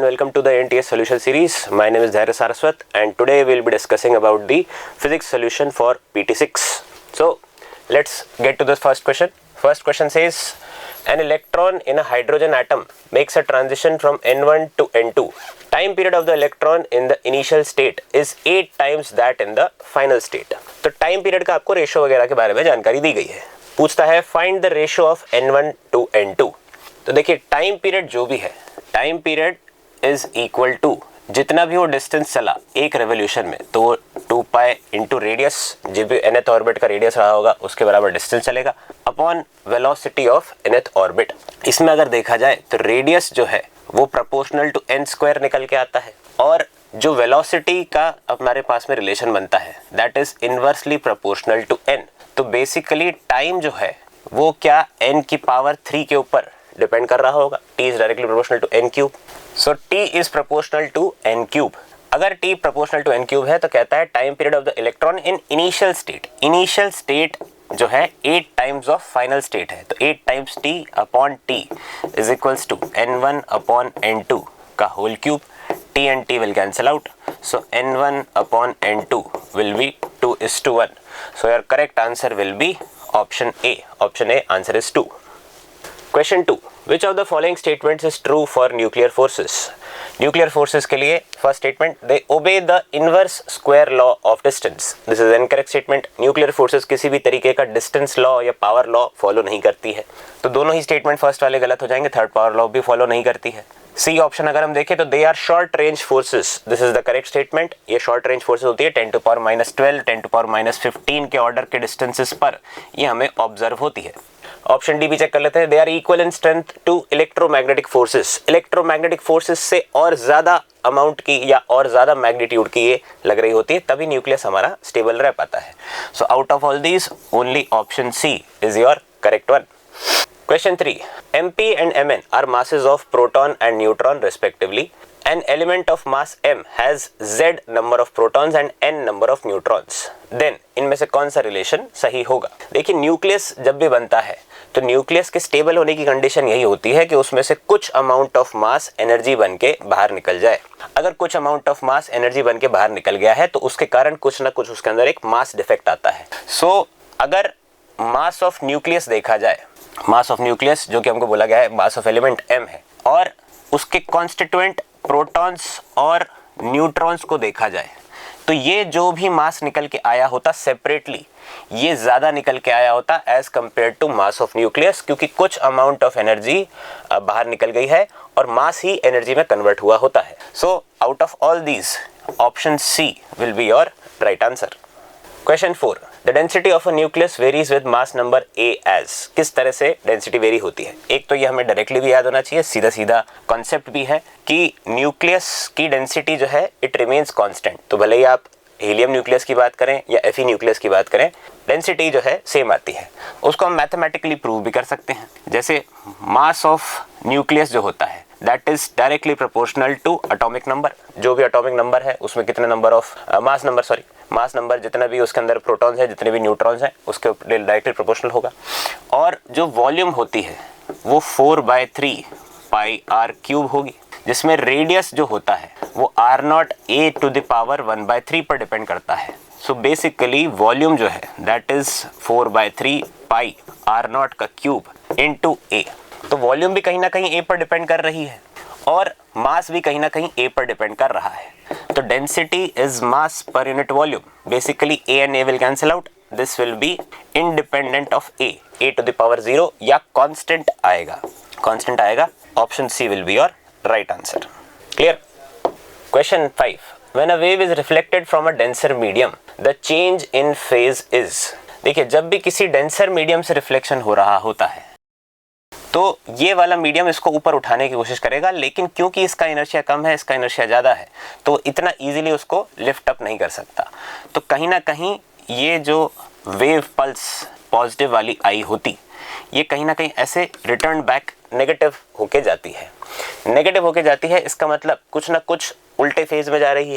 welcome to the NTS solution series. My name is Dhairya Saraswat and today we will be discussing about the physics solution for PT6. So let's get to the first question. First question says an electron in a hydrogen atom makes a transition from N1 to N2. Time period of the electron in the initial state is 8 times that in the final state. तो time period का आपको ratio वगैरह के बारे में जानकारी दी गई है. पूछता है find the ratio of N1 to N2. तो देखिए टाइम पीरियड जो भी है, time period is equal to जितना भी वो डिस्टेंस चला एक रेवोल्यूशन में, तो वो 2 पाई इंटू रेडियस, जो भी nth ऑर्बिट का रेडियस रहा होगा उसके बराबर डिस्टेंस चलेगा, upon velocity of nth orbit. इसमें अगर देखा जाए तो रेडियस जो है वो प्रोपोर्शनल टू n स्क्वायर निकल के आता है, और जो वेलोसिटी का हमारे पास में रिलेशन बनता है that is inversely proportional to n. तो बेसिकली टाइम जो है वो क्या n की पावर 3 के ऊपर डिपेंड कर रहा होगा. t is directly proportional to n cube, so t is proportional to n cube. अगर t proportional to n cube है तो कहता है time period of the electron in initial state. Initial state जो है 8 टाइम्स ऑफ फाइनल स्टेट है, तो 8 times t upon t is equals to n1 upon n2 का whole cube. t and t will cancel out, so n1 upon n2 will be 2:1. So your correct answer will be option A. Option A answer is 2. Question 2. Which of the following statements is true for nuclear forces? Nuclear forces के लिए first statement, they obey the inverse square law of distance. This is incorrect statement. Nuclear forces किसी भी तरीके का distance law या power law follow नहीं करती है, तो दोनों ही statement first वाले गलत हो जाएंगे. थर्ड power law भी follow नहीं करती है. सी ऑप्शन अगर हम देखें तो they are short range forces. This is the correct statement. ये शॉर्ट रेंज फोर्सेस होती है 10 to power -12, 10 to power -15 के ऑर्डर के डिस्टेंसेस पर ये हमें ऑब्जर्व होती है. ऑप्शन डी भी चेक कर लेते हैं. They are equal in strength to electromagnetic forces. Electromagnetic forces से और ज्यादा अमाउंट की या और ज्यादा मैग्नीट्यूड की ये लग रही होती है, तभी न्यूक्लियस हमारा स्टेबल रह पाता है. So out of all these only option C is your correct one. Question 3. Mp and Mn are masses of proton and neutron respectively. An element of mass m has z number of protons and n number of neutrons. Then इनमें से कौन सा relation सही होगा? देखिए nucleus जब भी बनता है तो न्यूक्लियस के स्टेबल होने की कंडीशन यही होती है कि उसमें से कुछ अमाउंट ऑफ मास एनर्जी बन के बाहर निकल जाए. अगर कुछ अमाउंट ऑफ मास एनर्जी बन के बाहर निकल गया है तो उसके कारण कुछ ना कुछ उसके अंदर एक मास डिफेक्ट आता है. सो अगर मास ऑफ न्यूक्लियस देखा जाए, मास ऑफ न्यूक्लियस जो कि हमको बोला गया है मास ऑफ एलिमेंट m है, और उसके कॉन्स्टिट्यूएंट प्रोटॉन्स और न्यूट्रॉन्स को देखा जाए तो ये जो भी मास निकल के आया होता सेपरेटली, ये ज़्यादा निकल के आया होता as compare to mass of nucleus, क्योंकि कुछ अमाउंट ऑफ एनर्जी बाहर निकल गई है और मास ही एनर्जी में कन्वर्ट हुआ होता है. So out of all these option C will be your right answer. Question 4. The density of a nucleus varies with mass number A as. किस तरह से डेंसिटी वेरी होती है? एक तो ये हमें डायरेक्टली भी याद होना चाहिए, सीधा सीधा कॉन्सेप्ट भी है कि न्यूक्लियस की डेंसिटी जो है इट रिमेन्स कांस्टेंट. तो भले ही आप हीलियम न्यूक्लियस की बात करें या Fe न्यूक्लियस की बात करें, डेंसिटी जो है सेम आती है. उसको हम मैथमेटिकली प्रूव भी कर सकते हैं. जैसे मास ऑफ न्यूक्लियस जो होता है that is directly proportional to atomic number. जो भी एटॉमिक नंबर है उसमें कितने नंबर ऑफ मास नंबर जितना भी उसके अंदर प्रोटॉन्स है, जितने भी न्यूट्रॉन्स हैं, उसके डायरेक्टली प्रोपोर्शनल होगा. और जो वॉल्यूम होती है वो 4/3 पाई आर क्यूब होगी, जिसमें रेडियस जो होता है वो r0 a to the power 1/3 पर डिपेंड करता है. सो बेसिकली वॉल्यूम जो है दैट इज 4/3 पाई r0 का क्यूब इनटू a. तो वॉल्यूम भी कहीं ना कहीं a पर डिपेंड कर रही है और मास भी कहीं ना कहीं a पर डिपेंड कर रहा है. तो density is mass per unit volume. Basically a and a will cancel out. This will be independent of a to the power 0 या कांस्टेंट आएगा. Option C will be your right answer. Clear. Question 5. When a wave is reflected from a denser medium, the change in phase is. देखिए जब भी किसी denser medium से reflection हो रहा होता है तो ये वाला मीडियम इसको ऊपर उठाने की कोशिश करेगा, लेकिन क्योंकि इसका इनर्शिया कम है, इसका इनर्शिया ज़्यादा है, तो इतना इजीली उसको लिफ्ट अप नहीं कर सकता. तो कहीं ना कहीं ये जो वेव पल्स पॉजिटिव वाली आई होती, ये कहीं ना कहीं ऐसे रिटर्न बैक नेगेटिव होके जाती है. इसका मतलब कुछ ना कुछ उल्टे फेज में जा रही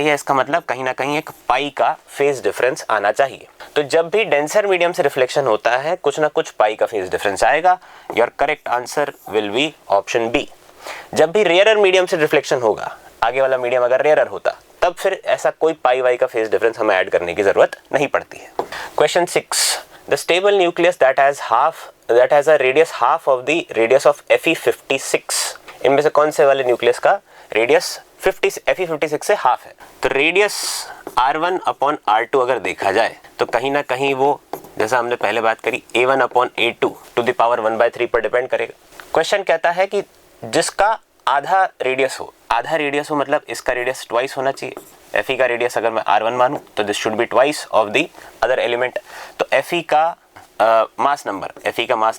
है. इसका मतलब कहीं ना कहीं एक पाई का फेज डिफरेंस आना चाहिए. तो जब भी डेंसर मीडियम से रिफ्लेक्शन होता है कुछ ना कुछ पाई का फेज डिफरेंस आएगा. Your correct answer will be option B. जब भी रेयरर मीडियम से रिफ्लेक्शन होगा, आगे वाला मीडियम अगर रेयरर होता, तब फिर ऐसा कोई पाई वाई का फेज डिफरेंस हमें ऐड करने की जरूरत नहीं पड़ती है। Question 6, the stable nucleus that has a radius half of the radius of Fe56, इनमें से कौन से वाले न्यूक्लियस का रेडियस Fe56 से हाफ है? तो रेडियस R1 अपॉन R2 अगर देखा जाए तो कहीं ना कहीं वो, जैसा हमने पहले बात करी, A1 upon A2 to the power 1/3 पर डिपेंड करेगा। क्वेश्चन कहता है कि जिसका आधा रेडियस हो मतलब इसका रेडियस ट्वाइस होना चाहिए। Fe का रेडियस अगर मैं R1 मानूं तो this should be twice of the other element. तो Fe का मास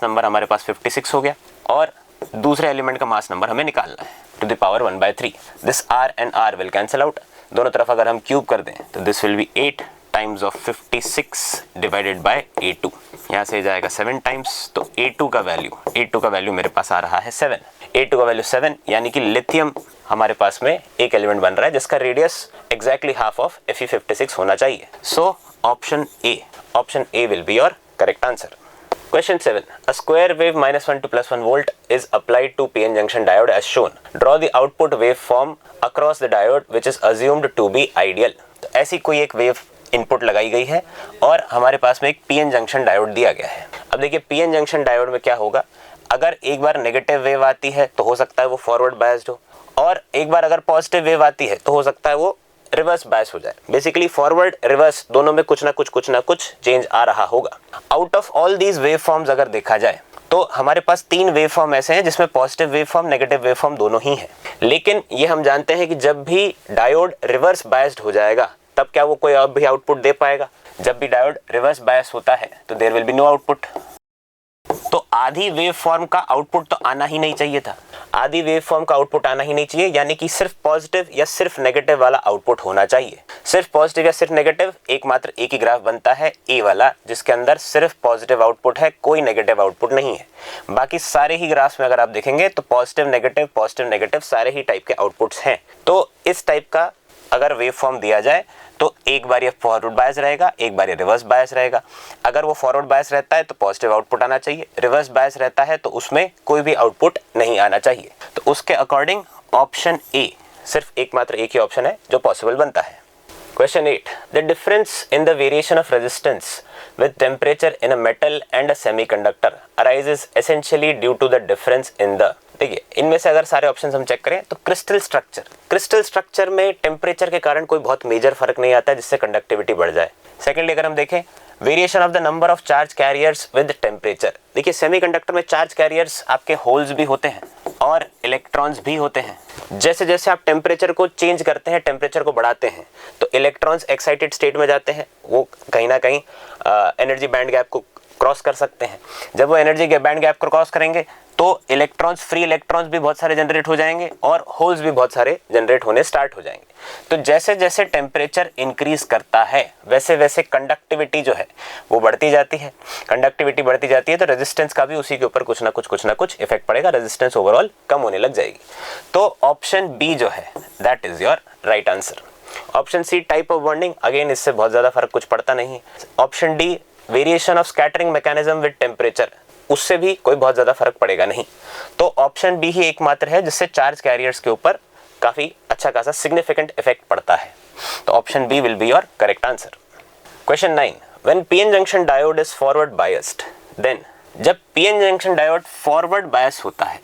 नंबर हमारे पास 56 हो गया और दूसरे एलिमेंट का मास नंबर हमें निकालना है to the power 1/3। This R and R will cancel out, दोनों तरफ अगर हम क्यूब कर दें तो this will be 8 times of 56 divided by A2, यहाँ से जाएगा 7 टाइम्स। तो A2 का वैल्यू मेरे पास आ रहा है 7। A2 का वैल्यू 7, यानी कि लिथियम हमारे पास में एक एलिमेंट बन रहा है जिसका radius exactly half of Fe56 होना चाहिए। So option A will be your correct answer. Question 7. A square wave -1 to +1 volt is applied to PN junction diode as shown. Draw the output waveform across the diode which is assumed to be ideal. तो ऐसी कोई एक wave input लगाई गई है और हमारे पास में एक PN जंक्शन डायोड दिया गया है। अब देखिए PN जंक्शन डायोड में क्या होगा, अगर एक बार नेगेटिव वेव आती है तो हो सकता है वो फॉरवर्ड बायस्ड हो, और एक बार अगर पॉजिटिव वेव आती है तो हो सकता है वो रिवर्स बायस हो जाए। बेसिकली फॉरवर्ड रिवर्स दोनों में कुछ ना कुछ चेंज आ रहा होगा। Out of all these wave forms अगर देखा जाए तो हमारे पास 3 वेव फॉर्म ऐसे हैं जिसमें positive wave form, negative wave form दोनों ही हैं। लेकिन ये हम जानते हैं कि जब भी डायोड रिवर्स बायस्ड हो जाएगा तब क्या वो कोई और भी आउटपुट दे पाएगा? जब भी डायोड रिवर्स बायस होता है तो there will be no output. तो आधी वेव फॉर्म का आउटपुट तो आना ही नहीं चाहिए था, आधी वेव फॉर्म का आउटपुट आना ही नहीं चाहिए, यानी कि सिर्फ पॉजिटिव या सिर्फ नेगेटिव वाला आउटपुट होना चाहिए। सिर्फ पॉजिटिव या सिर्फ नेगेटिव एकमात्र एक ही ग्राफ बनता है ए वाला, जिसके अंदर सिर्फ पॉजिटिव आउटपुट है, कोई नेगेटिव आउटपुट नहीं है। बाकी सारे ही ग्राफ्स में अगर आप देखेंगे तो पॉजिटिव नेगेटिव सारे ही टाइप के आउटपुट्स हैं। तो इस टाइप का अगर वेव फॉर्म दिया जाए तो एक बार ये फॉरवर्ड बायस रहेगा, एक बार ये रिवर्स बायस रहेगा। अगर वो फॉरवर्ड बायस रहता है तो पॉजिटिव आउटपुट आना चाहिए, रिवर्स बायस रहता है तो उसमें कोई भी आउटपुट नहीं आना चाहिए। तो उसके अकॉर्डिंग ऑप्शन ए सिर्फ एकमात्र एक ही ऑप्शन है जो पॉसिबल बनता है। Question 8. The difference in the variation of resistance with temperature in a metal and a semiconductor arises essentially due to the difference in the, देखिए इनमें से अगर सारे ऑप्शंस हम चेक करें तो क्रिस्टल स्ट्रक्चर में टेम्परेचर के कारण कोई बहुत मेजर फर्क नहीं आता है जिससे कंडक्टिविटी बढ़ जाए। सेकेंडली अगर हम देखें variation of the number of charge carriers with temperature, देखिए सेमीकंडक्टर में चार्ज कैरियर्स आपके होल्स भी होते हैं और इलेक्ट्रॉन्स भी होते हैं। जैसे जैसे आप टेम्परेचर को चेंज करते हैं, टेम्परेचर को बढ़ाते हैं, तो इलेक्ट्रॉन्स एक्साइटेड स्टेट में जाते हैं, वो कहीं ना कहीं एनर्जी बैंड गैप को क्रॉस कर सकते हैं। जब वो एनर्जी बैंड गैप को क्रॉस करेंगे तो इलेक्ट्रॉन्स, फ्री इलेक्ट्रॉन्स भी बहुत सारे जनरेट हो जाएंगे और होल्स भी बहुत सारे जनरेट होने स्टार्ट हो जाएंगे। तो जैसे जैसे टेम्परेचर इंक्रीज करता है वैसे वैसे कंडक्टिविटी जो है वो बढ़ती जाती है। कंडक्टिविटी बढ़ती जाती है तो रेजिस्टेंस का भी उसी के ऊपर कुछ ना कुछ इफेक्ट पड़ेगा, रेजिस्टेंस ओवरऑल कम होने लग जाएगी। तो ऑप्शन बी जो है that is your right answer. Option C type of bonding, again इससे बहुत ज्यादा फर्क कुछ पड़ता नहीं है। Option D variation of scattering mechanism with temperature, उससे भी कोई बहुत ज्यादा फर्क पड़ेगा नहीं। तो ऑप्शन बी ही एकमात्र है जिससे चार्ज कैरियर्स के ऊपर काफी अच्छा खासा सिग्निफिकेंट इफेक्ट पड़ता है। तो option B will be your correct answer. Question 9. When PN junction diode is forward biased then, जब PN junction diode forward bias होता है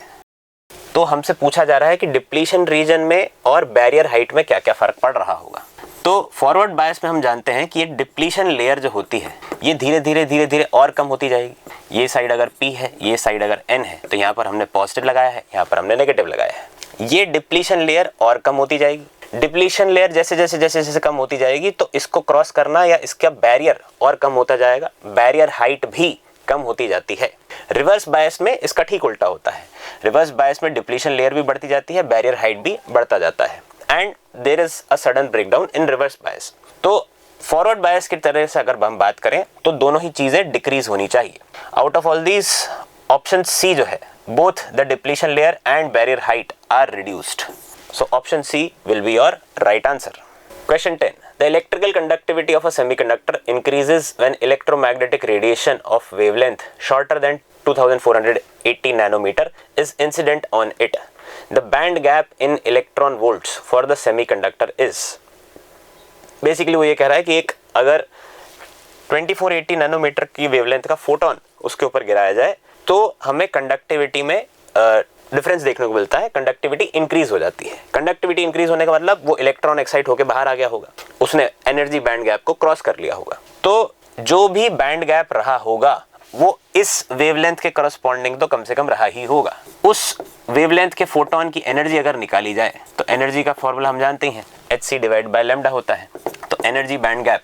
तो हमसे पूछा जा रहा है कि डिप्लीशन रीजन में और बैरियर हाइट में क्या क्या फर्क पड़ रहा होगा। तो फॉरवर्ड बायस में हम जानते हैं कि ये डिप्लीशन लेयर जो होती है ये धीरे धीरे और कम होती जाएगी। ये साइड अगर P है, ये साइड अगर N है, तो यहाँ पर हमने पॉजिटिव लगाया है, यहाँ पर हमने नेगेटिव लगाया है। ये डिप्लीशन लेयर और कम होती जाएगी। डिप्लीशन लेयर जैसे जैसे कम होती जाएगी तो इसको क्रॉस करना या इसका बैरियर और कम होता जाएगा, बैरियर हाइट भी कम होती जाती है। रिवर्स बायस में इसका ठीक उल्टा होता है। रिवर्स बायस में डिप्लीशन लेयर भी बढ़ती जाती है, बैरियर हाइट भी बढ़ता जाता है, and there is a sudden breakdown in reverse bias. तो फॉरवर्ड बायस की तरह से अगर हम बात करें तो दोनों ही चीजें डिक्रीज होनी चाहिए। Out of all these option C जो है, both the depletion layer and barrier height are reduced. So option C will be your right answer. Question 10. The electrical conductivity of a semiconductor increases when electromagnetic radiation of wavelength shorter than 2480 nanometer is incident on it. The band gap in electron volts for the semiconductor is. Basically वो ये कह रहा है कि एक अगर 2480 nanometre की wavelength का फोटोन उसके ऊपर गिराया जाए तो हमें कंडक्टिविटी में डिफरेंस देखने को मिलता है, कंडक्टिविटी इंक्रीज हो जाती है। कंडक्टिविटी इंक्रीज होने का मतलब वो इलेक्ट्रॉन एक्साइट होकर बाहर आ गया होगा, उसने एनर्जी बैंड गैप को क्रॉस कर लिया होगा। तो जो भी बैंड गैप रहा होगा वो इस वेवलेंथ के करस्पॉन्डिंग तो कम से कम रहा ही होगा। उस वेवलेंथ के फोटोन की एनर्जी अगर निकाली जाए तो एनर्जी का फॉर्मूला हम जानते हैं, hc डिवाइड बाय लैम्डा होता है। तो एनर्जी बैंड गैप,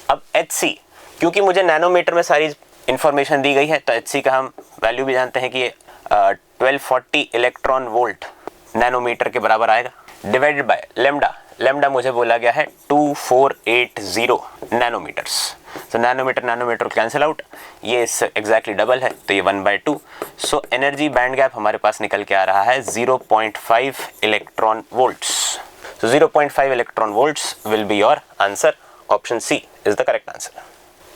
अब hc क्योंकि मुझे नैनोमीटर में सारी इंफॉर्मेशन दी गई है तो hc का हम वैल्यू भी जानते हैं कि 1240 इलेक्ट्रॉन वोल्ट नैनोमीटर के बराबर आएगा, डिवाइडेड बाय लैम्डा। लैम्डा मुझे बोला गया है 2480 नैनोमीटर्स। तो नैनोमीटर कैंसिल आउट, ये इससे एग्जैक्टली डबल है तो ये 1/2। सो एनर्जी बैंड गैप हमारे पास निकल के आ रहा है 0.5 electron volts. So 0.5 electron volts will be your answer. Option C is the correct answer.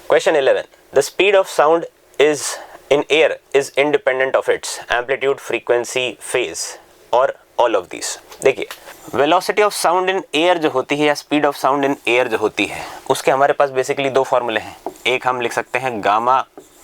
Question 11. The speed of sound is in air is independent of its amplitude, frequency, phase or all of these. देखिए, velocity of sound in air जो होती है या speed of sound in air जो होती है उसके हमारे पास बेसिकली दो फॉर्मूले हैं। एक हम लिख सकते हैं gamma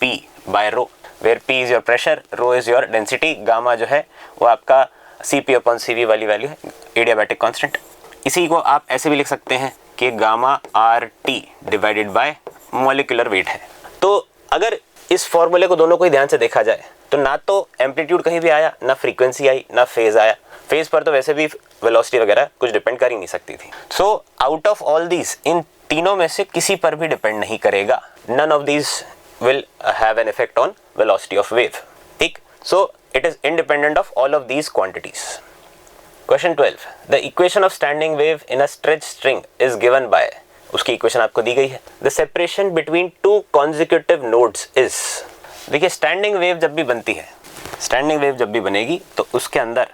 p by rho, where p is your pressure, rho is your density। Gamma जो है वो आपका cp/cv वाली वैल्यू है, एडियाबैटिक कांस्टेंट। इसी को आप ऐसे भी लिख सकते हैं कि gamma RT divided by molecular weight है। तो अगर इस फॉर्मूले को दोनों को ही ध्यान से देखा जाए तो ना तो एम्पलीट्यूड कहीं भी आया, ना फ्रीक्वेंसी आई, ना फेज आया। फेज पर तो वैसे भी वेलोसिटी वगैरह कुछ डिपेंड कर ही नहीं सकती थी। So out of all these, इन तीनों में से किसी पर भी डिपेंड नहीं करेगा। None of these will have an effect on velocity of wave. ठीक, so it is independent of all of these quantities. Question 12. The equation of standing wave in a stretched string is given by, उसकी equation आपको दी गई है। The separation between two consecutive nodes is, देखिए standing wave जब भी बनती है, standing wave जब भी बनेगी तो उसके अंदर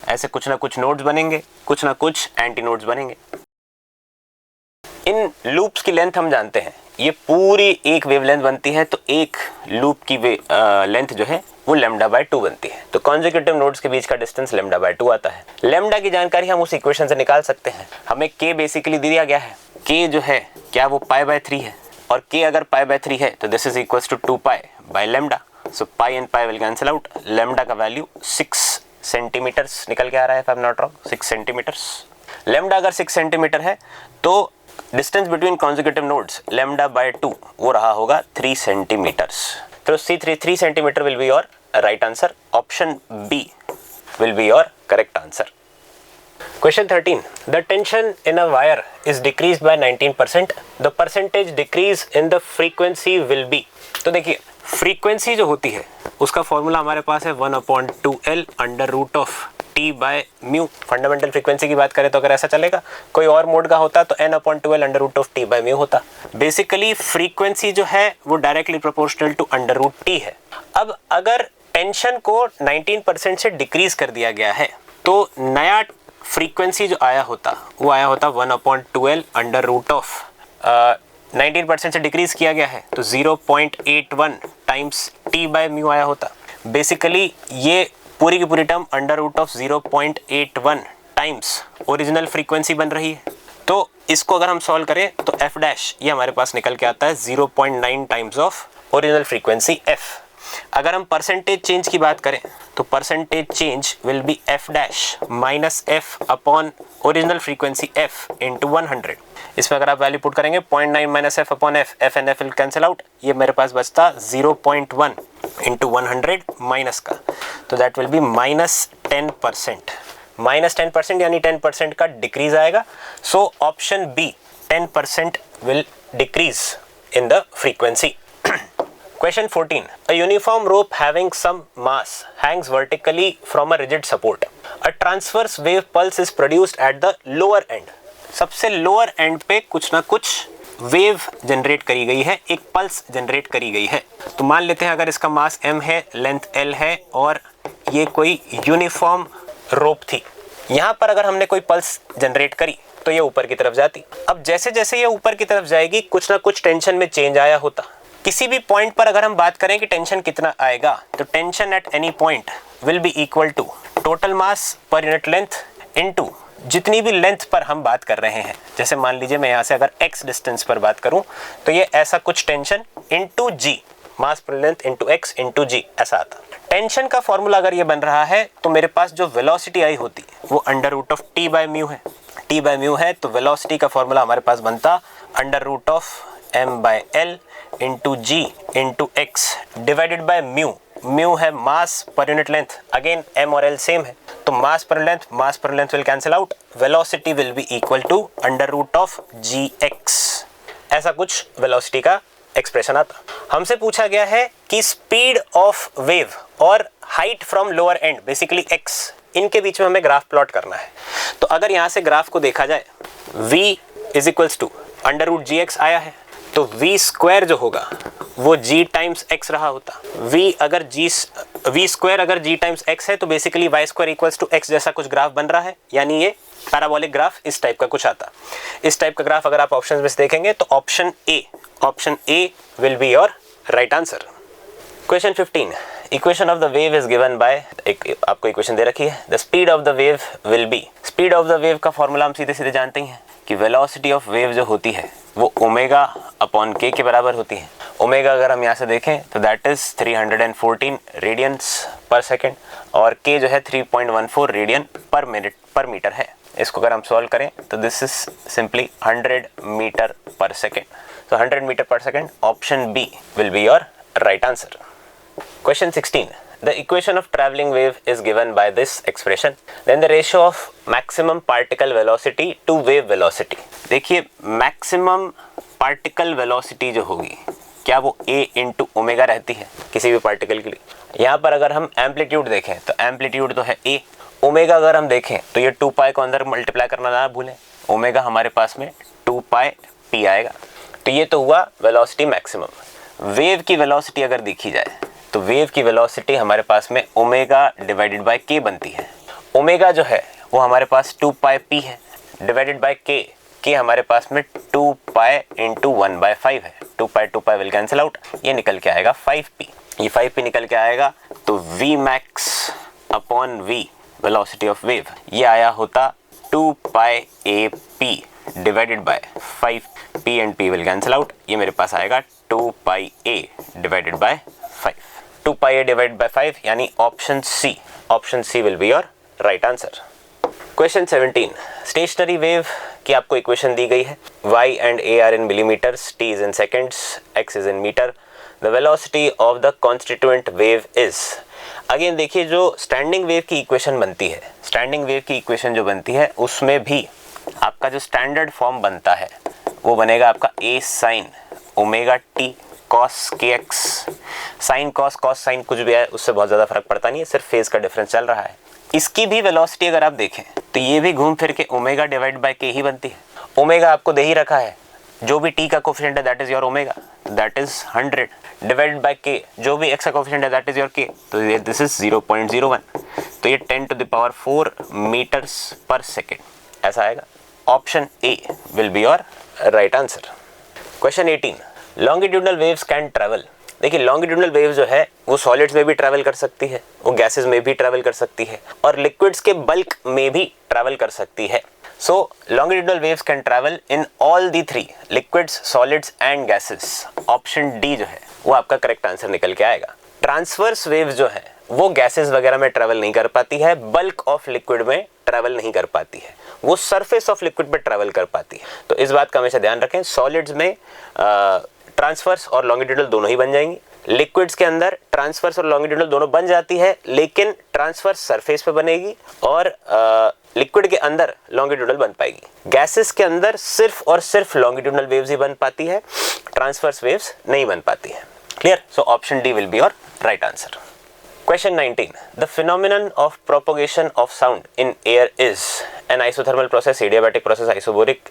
ऐसे कुछ ना कुछ नोड्स बनेंगे, कुछ ना कुछ एंटी नोड्स बनेंगे। इन लूप्स की लेंथ हम जानते हैं, ये पूरी एक वेवलेंथ बनती है तो एक लूप की लेंथ जो है वो λ/2 बनती है। तो कॉन्जिक्यूटिव नोड्स के बीच का डिस्टेंस λ/2 आता है। लैम्डा की जानकारी हम उस इक्वेशन से निकाल सकते हैं। हमें k बेसिकली दिया गया है, k जो है क्या वो π/3 है, और k अगर π/3 है तो this is equal to 2π/λ। So pi and pi will cancel out. Lambda का वैल्यू 6 सेंटीमीटर्स निकल के आ रहा है, if I am not wrong, 6 centimetres. Lambda अगर 6 सेंटीमीटर है तो डिस्टेंस बिटवीन कॉन्जिक्यूटिव नोड्स λ/2 वो रहा होगा 3 सेंटीमीटर्स। तो 3 centimetre will be your right answer. Option B will be your correct answer. Question 13. The tension in a wire is decreased by 19%. The percentage decrease in the frequency will be. तो देखिए frequency जो होती है उसका formula हमारे पास है 1/2L under root of T by mu. Fundamental frequency की बात करें तो अगर ऐसा चलेगा, कोई और मोड का होता तो n/2L under root of T by mu होता। बेसिकली फ्रीक्वेंसी जो है वो directly proportional to under root T है। अब अगर टेंशन को 19% से डिक्रीज कर दिया गया है तो नया फ्रीक्वेंसी जो आया होता वो आया होता 1/2L अंडर रूट ऑफ 19% से डिक्रीज किया गया है तो 0.81 टाइम्स T बाय म्यू आया होता। बेसिकली ये पूरी की पूरी term under root of 0.81 times original frequency बन रही है। तो इसको अगर हम सॉल्व करें तो f डैश ये हमारे पास निकल के आता है 0.9 times of original frequency f। अगर हम परसेंटेज चेंज की बात करें तो percentage change will be f dash minus f upon original frequency f into 100। इसमें अगर आप वैल्यू पुट करेंगे 0.9 minus f upon f, f and f will cancel out, ये मेरे पास बचता 0.1 इंटू 100 माइनस का, तो दैट विल बी -10%। -10% यानी 10% का डिक्रीज आएगा। So option B 10% will decrease in the frequency. Question 14. A uniform rope having some mass hangs vertically from a rigid support. A transverse wave pulse is produced at the lower end. सबसे lower end पे कुछ ना कुछ wave generate करी गई है, एक pulse generate करी गई है। तो मान लेते हैं अगर इसका मास m है, लेंथ l है और ये कोई यूनिफॉर्म रोप थी। यहाँ पर अगर हमने कोई पल्स जनरेट करी तो ये ऊपर की तरफ जाती। अब जैसे जैसे ये ऊपर की तरफ जाएगी कुछ ना कुछ टेंशन में चेंज आया होता। किसी भी पॉइंट पर अगर हम बात करें कि टेंशन कितना आएगा तो tension at any point will be equal to total mass per unit length into जितनी भी लेंथ पर हम बात कर रहे हैं, जैसे मान लीजिए मैं यहाँ से अगर x डिस्टेंस पर बात करूं तो ये ऐसा कुछ टेंशन इनटू g, मास per length into x into g ऐसा आता। टेंशन का फॉर्मूला अगर ये बन रहा है तो मेरे पास जो वेलोसिटी आई होती वो under root of t by mu है। t बाय म्यू है तो वेलोसिटी का फॉर्मूला हमारे पास बनता under root of m by l into g into x divided by mu. Mu है mass per unit length, again m और l same है तो mass per length will cancel out, velocity will be equal to under root of gx। ऐसा कुछ velocity का expression आता। हमसे पूछा गया है कि स्पीड ऑफ वेव और height from lower and basically x, इनके बीच में हमें ग्राफ प्लॉट करना है। तो अगर यहां से ग्राफ को देखा जाए v is equals to under root gx आया है तो v स्क्वायर जो होगा वो g टाइम्स x रहा होता। v स्क्वायर अगर g टाइम्स x है तो basically y square equals to x जैसा कुछ ग्राफ बन रहा है, यानी ये पैराबोलिक ग्राफ इस टाइप का कुछ आता। इस टाइप का ग्राफ अगर आप ऑप्शंस में देखेंगे तो option A will be your right answer. Question 15, equation of the wave is given by, एक आपको इक्वेशन दे रखी है, the speed of the wave will be. Speed of the wave का फॉर्मूला हम सीधे सीधे जानते ही हैं कि वेलोसिटी ऑफ वेव जो होती है वो ओमेगा अपॉन के के बराबर होती है। ओमेगा अगर हम यहाँ से देखें तो दैट इज 314 रेडियंस पर सेकेंड और के जो है 3.14 रेडियन पर मीटर है। इसको अगर हम सॉल्व करें तो दिस इज सिंपली 100 मीटर पर second. So 100 meter per second, option B will be your right answer. Question 16. The equation of traveling wave is given by this expression. Then the ratio of maximum particle velocity to wave velocity. देखिए maximum particle velocity जो होगी क्या वो a into omega रहती है किसी भी particle के लिए। यहाँ पर अगर हम एम्पलीट्यूड देखें तो एम्पलीट्यूड तो है a, ओमेगा अगर हम देखें तो ये 2 पाई को अंदर मल्टीप्लाई करना ना भूलें, ओमेगा हमारे पास में 2 पाई p आएगा। तो ये तो हुआ वेलोसिटी मैक्सिमम। वेव की वेलोसिटी अगर देखी जाए तो वेव की वेलोसिटी हमारे पास में ओमेगा डिवाइडेड बाय के बनती है। ओमेगा जो है वो हमारे पास 2 पाई p है डिवाइडेड बाय के हमारे पास में 2 पाई इंटू 1/5 है। 2 पाई विल कैंसिल आउट, ये निकल के आएगा 5p। ये 5p निकल के आएगा तो v max upon v velocity of wave ये आया होता 2 pi a p divided by 5p and p will cancel out, ये मेरे पास आएगा 2 pi a divided by 5। 2 pi a divided by 5 यानी option C will be your right answer. Question 17, stationary wave की आपको इक्वेशन दी गई है, y and a are in millimetres, t is in seconds, x is in metre, the velocity of the constituent wave is. Again देखिए जो standing wave की equation बनती है, स्टैंडिंग वेव की इक्वेशन जो बनती है उसमें भी आपका जो स्टैंडर्ड फॉर्म बनता है वो बनेगा आपका a sine omega t cos के एक्स। साइन कॉस साइन कुछ भी है उससे बहुत ज़्यादा फर्क पड़ता नहीं है, सिर्फ फेज का डिफरेंस चल रहा है। इसकी भी वेलोसिटी अगर आप देखें तो ये भी घूम फिर के ओमेगा डिवाइड बाय के ही बनती है। ओमेगा आपको दे ही रखा है, जो भी t का कोफिशिएंट है that is your omega, that is 100 divided by के, जो भी x का कोफिशिएंट है दैट इज योर k, तो ये दिस इज 0.01, तो ये 10⁴ मीटर्स पर सेकेंड ऐसा आएगा। Option A will be your right answer. Question 18, longitudinal waves can travel. देखिए लॉन्गिट्यूडनल वेव जो है वो सॉलिड्स में भी ट्रैवल कर सकती है, वो गैसेस में भी ट्रैवल कर सकती है और लिक्विड्स के बल्क में भी ट्रैवल कर सकती है। So longitudinal waves can travel in all the 3 liquids, solids and gases. Option D जो है वो आपका करेक्ट आंसर निकल के आएगा। ट्रांसवर्स वेव जो है वो गैसेस वगैरह में ट्रैवल नहीं कर पाती है, बल्क ऑफ लिक्विड में ट्रैवल नहीं कर पाती है, वो सरफेस ऑफ लिक्विड पे ट्रैवल कर पाती है। तो इस बात का हमेशा ध्यान रखें, सॉलिड्स में ट्रांसवर्स और लॉन्गिट्यूडनल दोनों ही बन जाएंगी, लिक्विड्स के अंदर ट्रांसवर्स और लॉन्गिट्यूडनल दोनों बन जाती है लेकिन ट्रांसवर्स सरफेस पे बनेगी और लिक्विड के अंदर लॉन्गिट्यूडनल बन पाएगी। गैसेस के अंदर सिर्फ और सिर्फ लॉन्गिट्यूडनल वेव्स ही बन पाती है, ट्रांसवर्स वेव्स नहीं बन पाती है। Clear? So option D will be your right answer. Question 19. The phenomenon of propagation of sound in air is an isothermal process, adiabatic process, isobaric,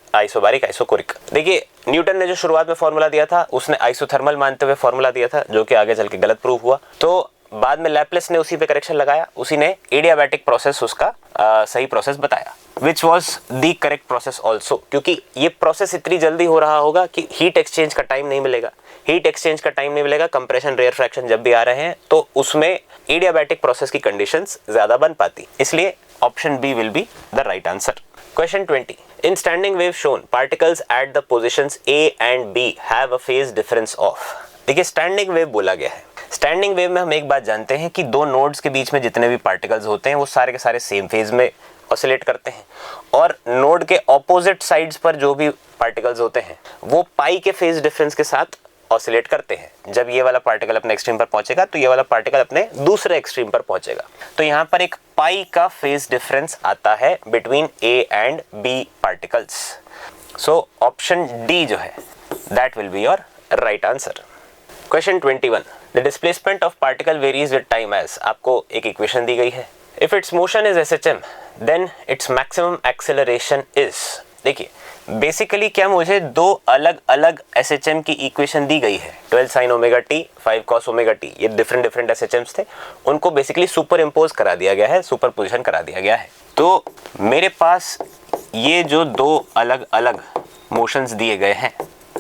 isochoric. देखिए न्यूटन ने जो शुरुआत में फॉर्मूला दिया था उसने आइसोथर्मल मानते हुए फॉर्मूला दिया था जो कि आगे चल के गलत प्रूव हुआ, तो बाद में लैप्लेस ने उसी पे करेक्शन लगाया, उसी ने एडियाबैटिक प्रोसेस उसका सही प्रोसेस बताया, which was the correct process also, क्योंकि ये प्रोसेस इतनी जल्दी हो रहा होगा कि हीट एक्सचेंज का टाइम नहीं मिलेगा, हीट एक्सचेंज का टाइम नहीं मिलेगा। कंप्रेशन रेयर फ्रैक्शन जब भी आ रहे हैं तो उसमें एडियाबैटिक प्रोसेस की कंडीशंस ज्यादा बन पाती, इसलिए option B will be the right answer. Question 20, in standing wave shown particles at the positions A and B have a phase difference of. देखिए स्टैंडिंग वेव बोला गया है, स्टैंडिंग वेव में हम एक बात जानते हैं कि दो नोड्स के बीच में जितने भी पार्टिकल्स होते हैं वो सारे के सारे सेम फेज में ऑसिलेट करते हैं, और नोड के ऑपोजिट साइड्स पर जो भी पार्टिकल्स होते हैं वो पाई के फेज डिफरेंस के साथ ऑसिलेट करते हैं। जब ये वाला पार्टिकल अपने एक्सट्रीम पर पहुंचेगा तो ये वाला पार्टिकल अपने दूसरे एक्सट्रीम पर पहुंचेगा, तो यहाँ पर एक पाई का फेज डिफरेंस आता है between A and B particles. So option D जो है that will be your right answer. Question 21, the displacement of particle varies with time as. आपको एक इक्वेशन दी गई है, if its motion is SHM then its maximum acceleration is. देखिए basically क्या मुझे दो अलग अलग SHM की इक्वेशन दी गई है, 12 sin omega t 5 cos omega t, ये डिफरेंट SHMs थे, उनको बेसिकली सुपर इम्पोज करा दिया गया है, सुपर पोजिशन करा दिया गया है। तो मेरे पास ये जो दो अलग अलग मोशंस दिए गए हैं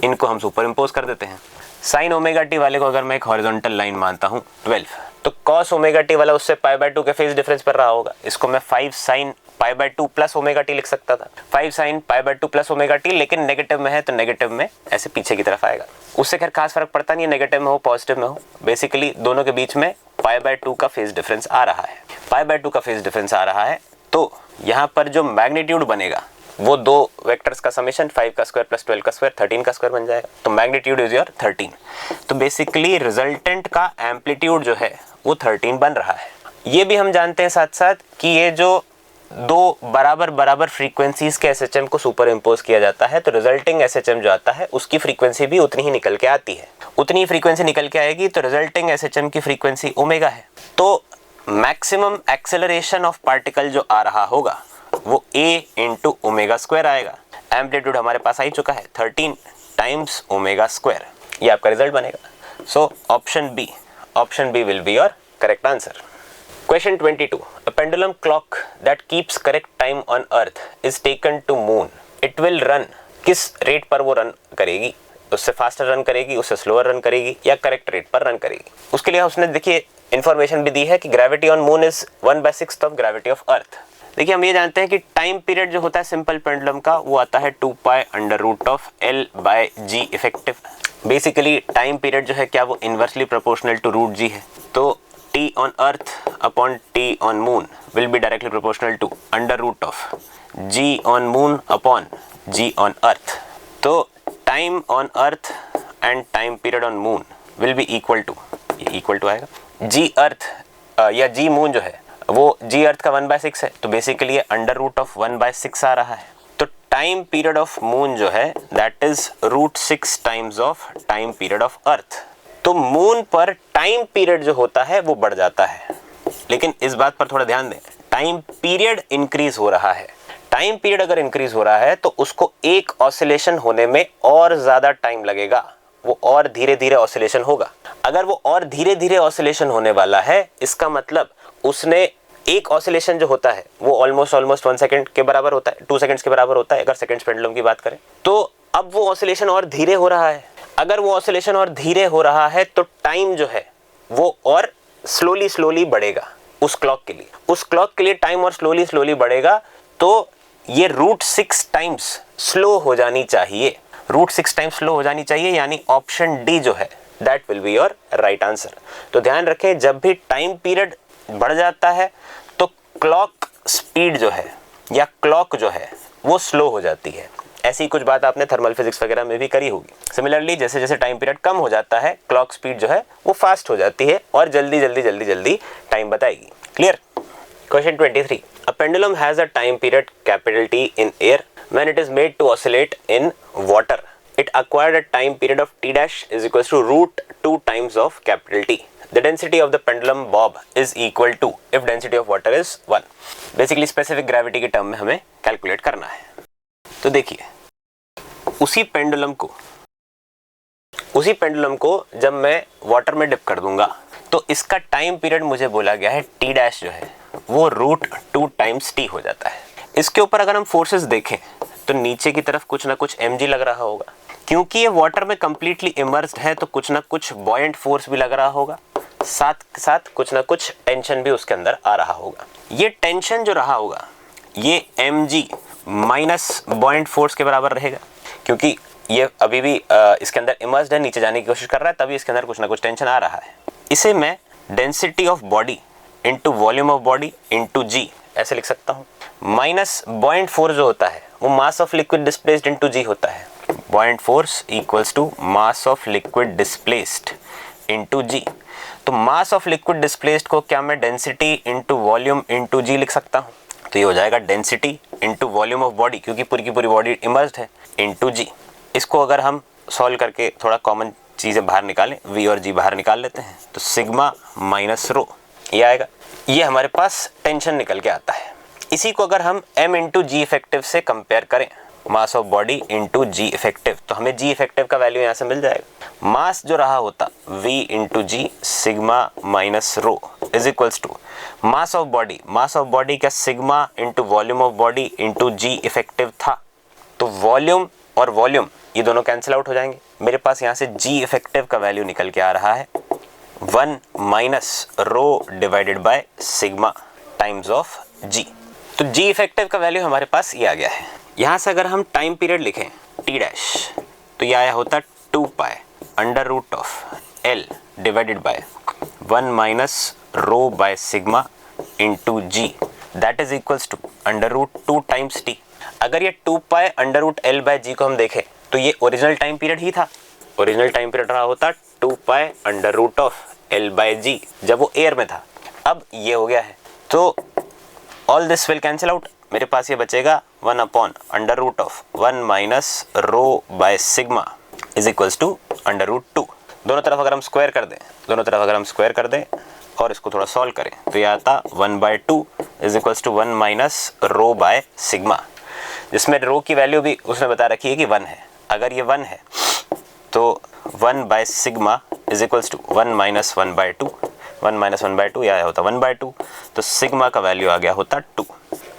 इनको हम सुपर इम्पोज कर देते हैं। साइन ओमेगा टी वाले को अगर मैं एक हॉरिजॉन्टल लाइन मानता हूँ 12, तो कॉस ओमेगा टी वाला उससे π/2 के फेज डिफरेंस पर रहा होगा, इसको मैं 5 sin π/2 प्लस ओमेगा टी लिख सकता था, 5 sin π/2 प्लस ओमेगा टी, लेकिन नेगेटिव में है तो नेगेटिव में ऐसे पीछे की तरफ आएगा, उससे खैर खास फर्क पड़ता नहीं है नेगेटिव में हो पॉजिटिव में हो, बेसिकली दोनों के बीच में π/2 का फेज डिफरेंस आ रहा है, π/2 का फेज डिफरेंस आ रहा है। तो यहाँ पर जो मैग्नीट्यूड बनेगा वो दो वेक्टर्स का समेशन 5 का स्क्वायर प्लस 12 का स्क्वायर 13 का स्क्वायर बन जाएगा, तो मैग्नीट्यूड इज योर 13। तो बेसिकली रिजल्टेंट का एम्पलीट्यूड जो है वो 13 बन रहा है। ये भी हम जानते हैं साथ साथ कि ये जो दो बराबर बराबर फ्रीक्वेंसीज के SHM को सुपर इम्पोज किया जाता है तो रिजल्टिंग SHM जो आता है उसकी फ्रीक्वेंसी भी उतनी ही निकल के आती है, उतनी फ्रीक्वेंसी निकल के आएगी, तो रिजल्टिंग SHM की फ्रीक्वेंसी ओमेगा है। तो मैक्सिमम एक्सेलरेशन ऑफ पार्टिकल जो आ रहा होगा वो a इंटू ओमेगा स्क्वायर आएगा। एम्पलीट्यूड हमारे पास आ ही चुका है 13 टाइम्स ओमेगा स्क्वायर, ये आपका रिजल्ट बनेगा। So option B will be your correct answer. Question 22, a pendulum clock that keeps correct time on earth is taken to moon, it will run, किस rate पर वो run करेगी, उससे faster run करेगी, उससे स्लोअर रन करेगी, या correct rate पर रन करेगी। उसके लिए उसने देखिए इन्फॉर्मेशन भी दी है कि gravity on moon is 1/6 of gravity of earth. देखिए हम ये जानते हैं कि टाइम पीरियड जो होता है सिंपल पेंडुलम का वो आता है 2π√L/g effective. Basically time period जो है क्या वो इनवर्सली प्रोपोर्शनल टू √g है, तो t on earth upon t on moon will be directly proportional to √g on moon upon g on earth। तो time on earth and time period on moon will be equal to, ये equal to आएगा g earth या g moon जो है वो g earth का 1/6 है, तो बेसिकली ये √1/6 आ रहा है। तो टाइम पीरियड ऑफ मून जो है that is √6 times of time period of earth. तो मून पर टाइम पीरियड जो होता है वो बढ़ जाता है, लेकिन इस बात पर थोड़ा ध्यान दें, टाइम पीरियड इंक्रीज हो रहा है। टाइम पीरियड अगर इंक्रीज हो रहा है तो उसको एक ऑसिलेशन होने में और ज्यादा टाइम लगेगा, वो और धीरे धीरे ऑसिलेशन होगा। अगर वो और धीरे धीरे ऑसिलेशन होने वाला है इसका मतलब उसने एक ऑसिलेशन जो होता है वो ऑलमोस्ट 1 सेकंड के बराबर होता है, 2 सेकंड्स के बराबर होता है अगर सेकंड्स पेंडुलम की बात करें। तो अब वो ऑसिलेशन और धीरे हो रहा है, अगर वो ऑसिलेशन और धीरे हो रहा है तो टाइम जो है वो और स्लोली बढ़ेगा। उस क्लॉक के लिए टाइम और स्लोली बढ़ेगा, तो ये √6 टाइम्स स्लो हो जानी चाहिए, √6 टाइम्स स्लो हो जानी चाहिए, यानी ऑप्शन डी जो है that will be your right answer. तो ध्यान रखें जब भी टाइम पीरियड बढ़ जाता है तो क्लॉक स्पीड जो है या क्लॉक जो है वो स्लो हो जाती है। ऐसी कुछ बात आपने थर्मल फिजिक्स वगैरह में भी करी होगी। सिमिलरली जैसे जैसे टाइम पीरियड कम हो जाता है क्लॉक स्पीड जो है वो फास्ट हो जाती है और जल्दी टाइम बताएगी। Clear. Question 23, a pendulum has a time period capital T in air when it is made to oscillate in water, it acquired a time period of t dash is equals to √2 times of capital T. The density of the pendulum bob is equal to if density of water is 1. Basically specific gravity के term में हमें calculate करना है। तो देखिए उसी pendulum को जब मैं वाटर में डिप कर दूंगा तो इसका टाइम पीरियड मुझे बोला गया है t डैश जो है वो √2 टाइम्स t हो जाता है। इसके ऊपर अगर हम फोर्सेस देखें तो नीचे की तरफ कुछ ना कुछ mg लग रहा होगा, क्योंकि ये वाटर में कंप्लीटली इमर्स्ड है तो कुछ ना कुछ बॉयंट फोर्स भी लग रहा होगा। साथ साथ कुछ ना कुछ टेंशन भी उसके अंदर आ रहा होगा। ये टेंशन जो रहा होगा ये mg माइनस बॉइंट फोर्स के बराबर रहेगा, क्योंकि ये अभी भी इसके अंदर इमर्स्ड है, नीचे जाने की कोशिश कर रहा है, तभी इसके अंदर कुछ ना कुछ टेंशन आ रहा है। इसे मैं density of body into volume of body into g ऐसे लिख सकता हूँ। माइनस बॉइंट फोर्स जो होता है वो mass of liquid displaced into g होता है। Buoyant force equals to mass of liquid displaced into g. तो मास ऑफ लिक्विड डिस्प्लेस्ड को क्या मैं density into volume into g लिख सकता हूँ, तो ये हो जाएगा density into volume of body, क्योंकि पूरी की पूरी बॉडी इमर्स्ड है, इंटू जी। इसको अगर हम सॉल्व करके थोड़ा कॉमन चीज़ें बाहर निकालें, वी और जी बाहर निकाल लेते हैं, तो सिग्मा माइनस रो ये आएगा। ये हमारे पास टेंशन निकल के आता है। इसी को अगर हम m इंटू जी इफेक्टिव से कंपेयर करें, mass of body into g effective, तो हमें जी इफेक्टिव का वैल्यू यहाँ से मिल जाएगा। मास जो रहा होता v into g sigma minus rho is equals to mass of body. Mass of body का sigma into volume of body into g effective था, तो वॉल्यूम और वॉल्यूम ये दोनों कैंसिल आउट हो जाएंगे। मेरे पास यहाँ से जी इफेक्टिव का वैल्यू निकल के आ रहा है 1 minus rho divided by sigma times of g. तो जी इफेक्टिव का वैल्यू हमारे पास ये आ गया है। यहाँ से अगर हम टाइम पीरियड लिखें टी डैश, तो ये आया होता 2 pi under root of L divided by 1 minus rho by sigma into g, that is equals to under root 2 times T. अगर ये 2 pi under root L by g को हम देखें तो ये ओरिजिनल टाइम पीरियड ही था। ओरिजिनल टाइम पीरियड रहा होता 2 pi under root of L by g जब वो एयर में था। अब ये हो गया है, तो all this will cancel out. मेरे पास ये बचेगा 1 upon under root of 1 minus rho by sigma is equals to under root 2। दोनों तरफ अगर हम स्क्वायर कर दें, दोनों तरफ अगर हम स्क्वायर कर दें और इसको थोड़ा सॉल्व करें, तो ये आता 1/2 is equals to 1 minus rho by sigma, जिसमें रो की वैल्यू भी उसने बता रखी है कि 1 है। अगर ये 1 है तो 1 by sigma is equals to 1 minus 1/2, 1 minus 1/2 यह होता 1/2, तो सिग्मा का वैल्यू आ गया होता 2।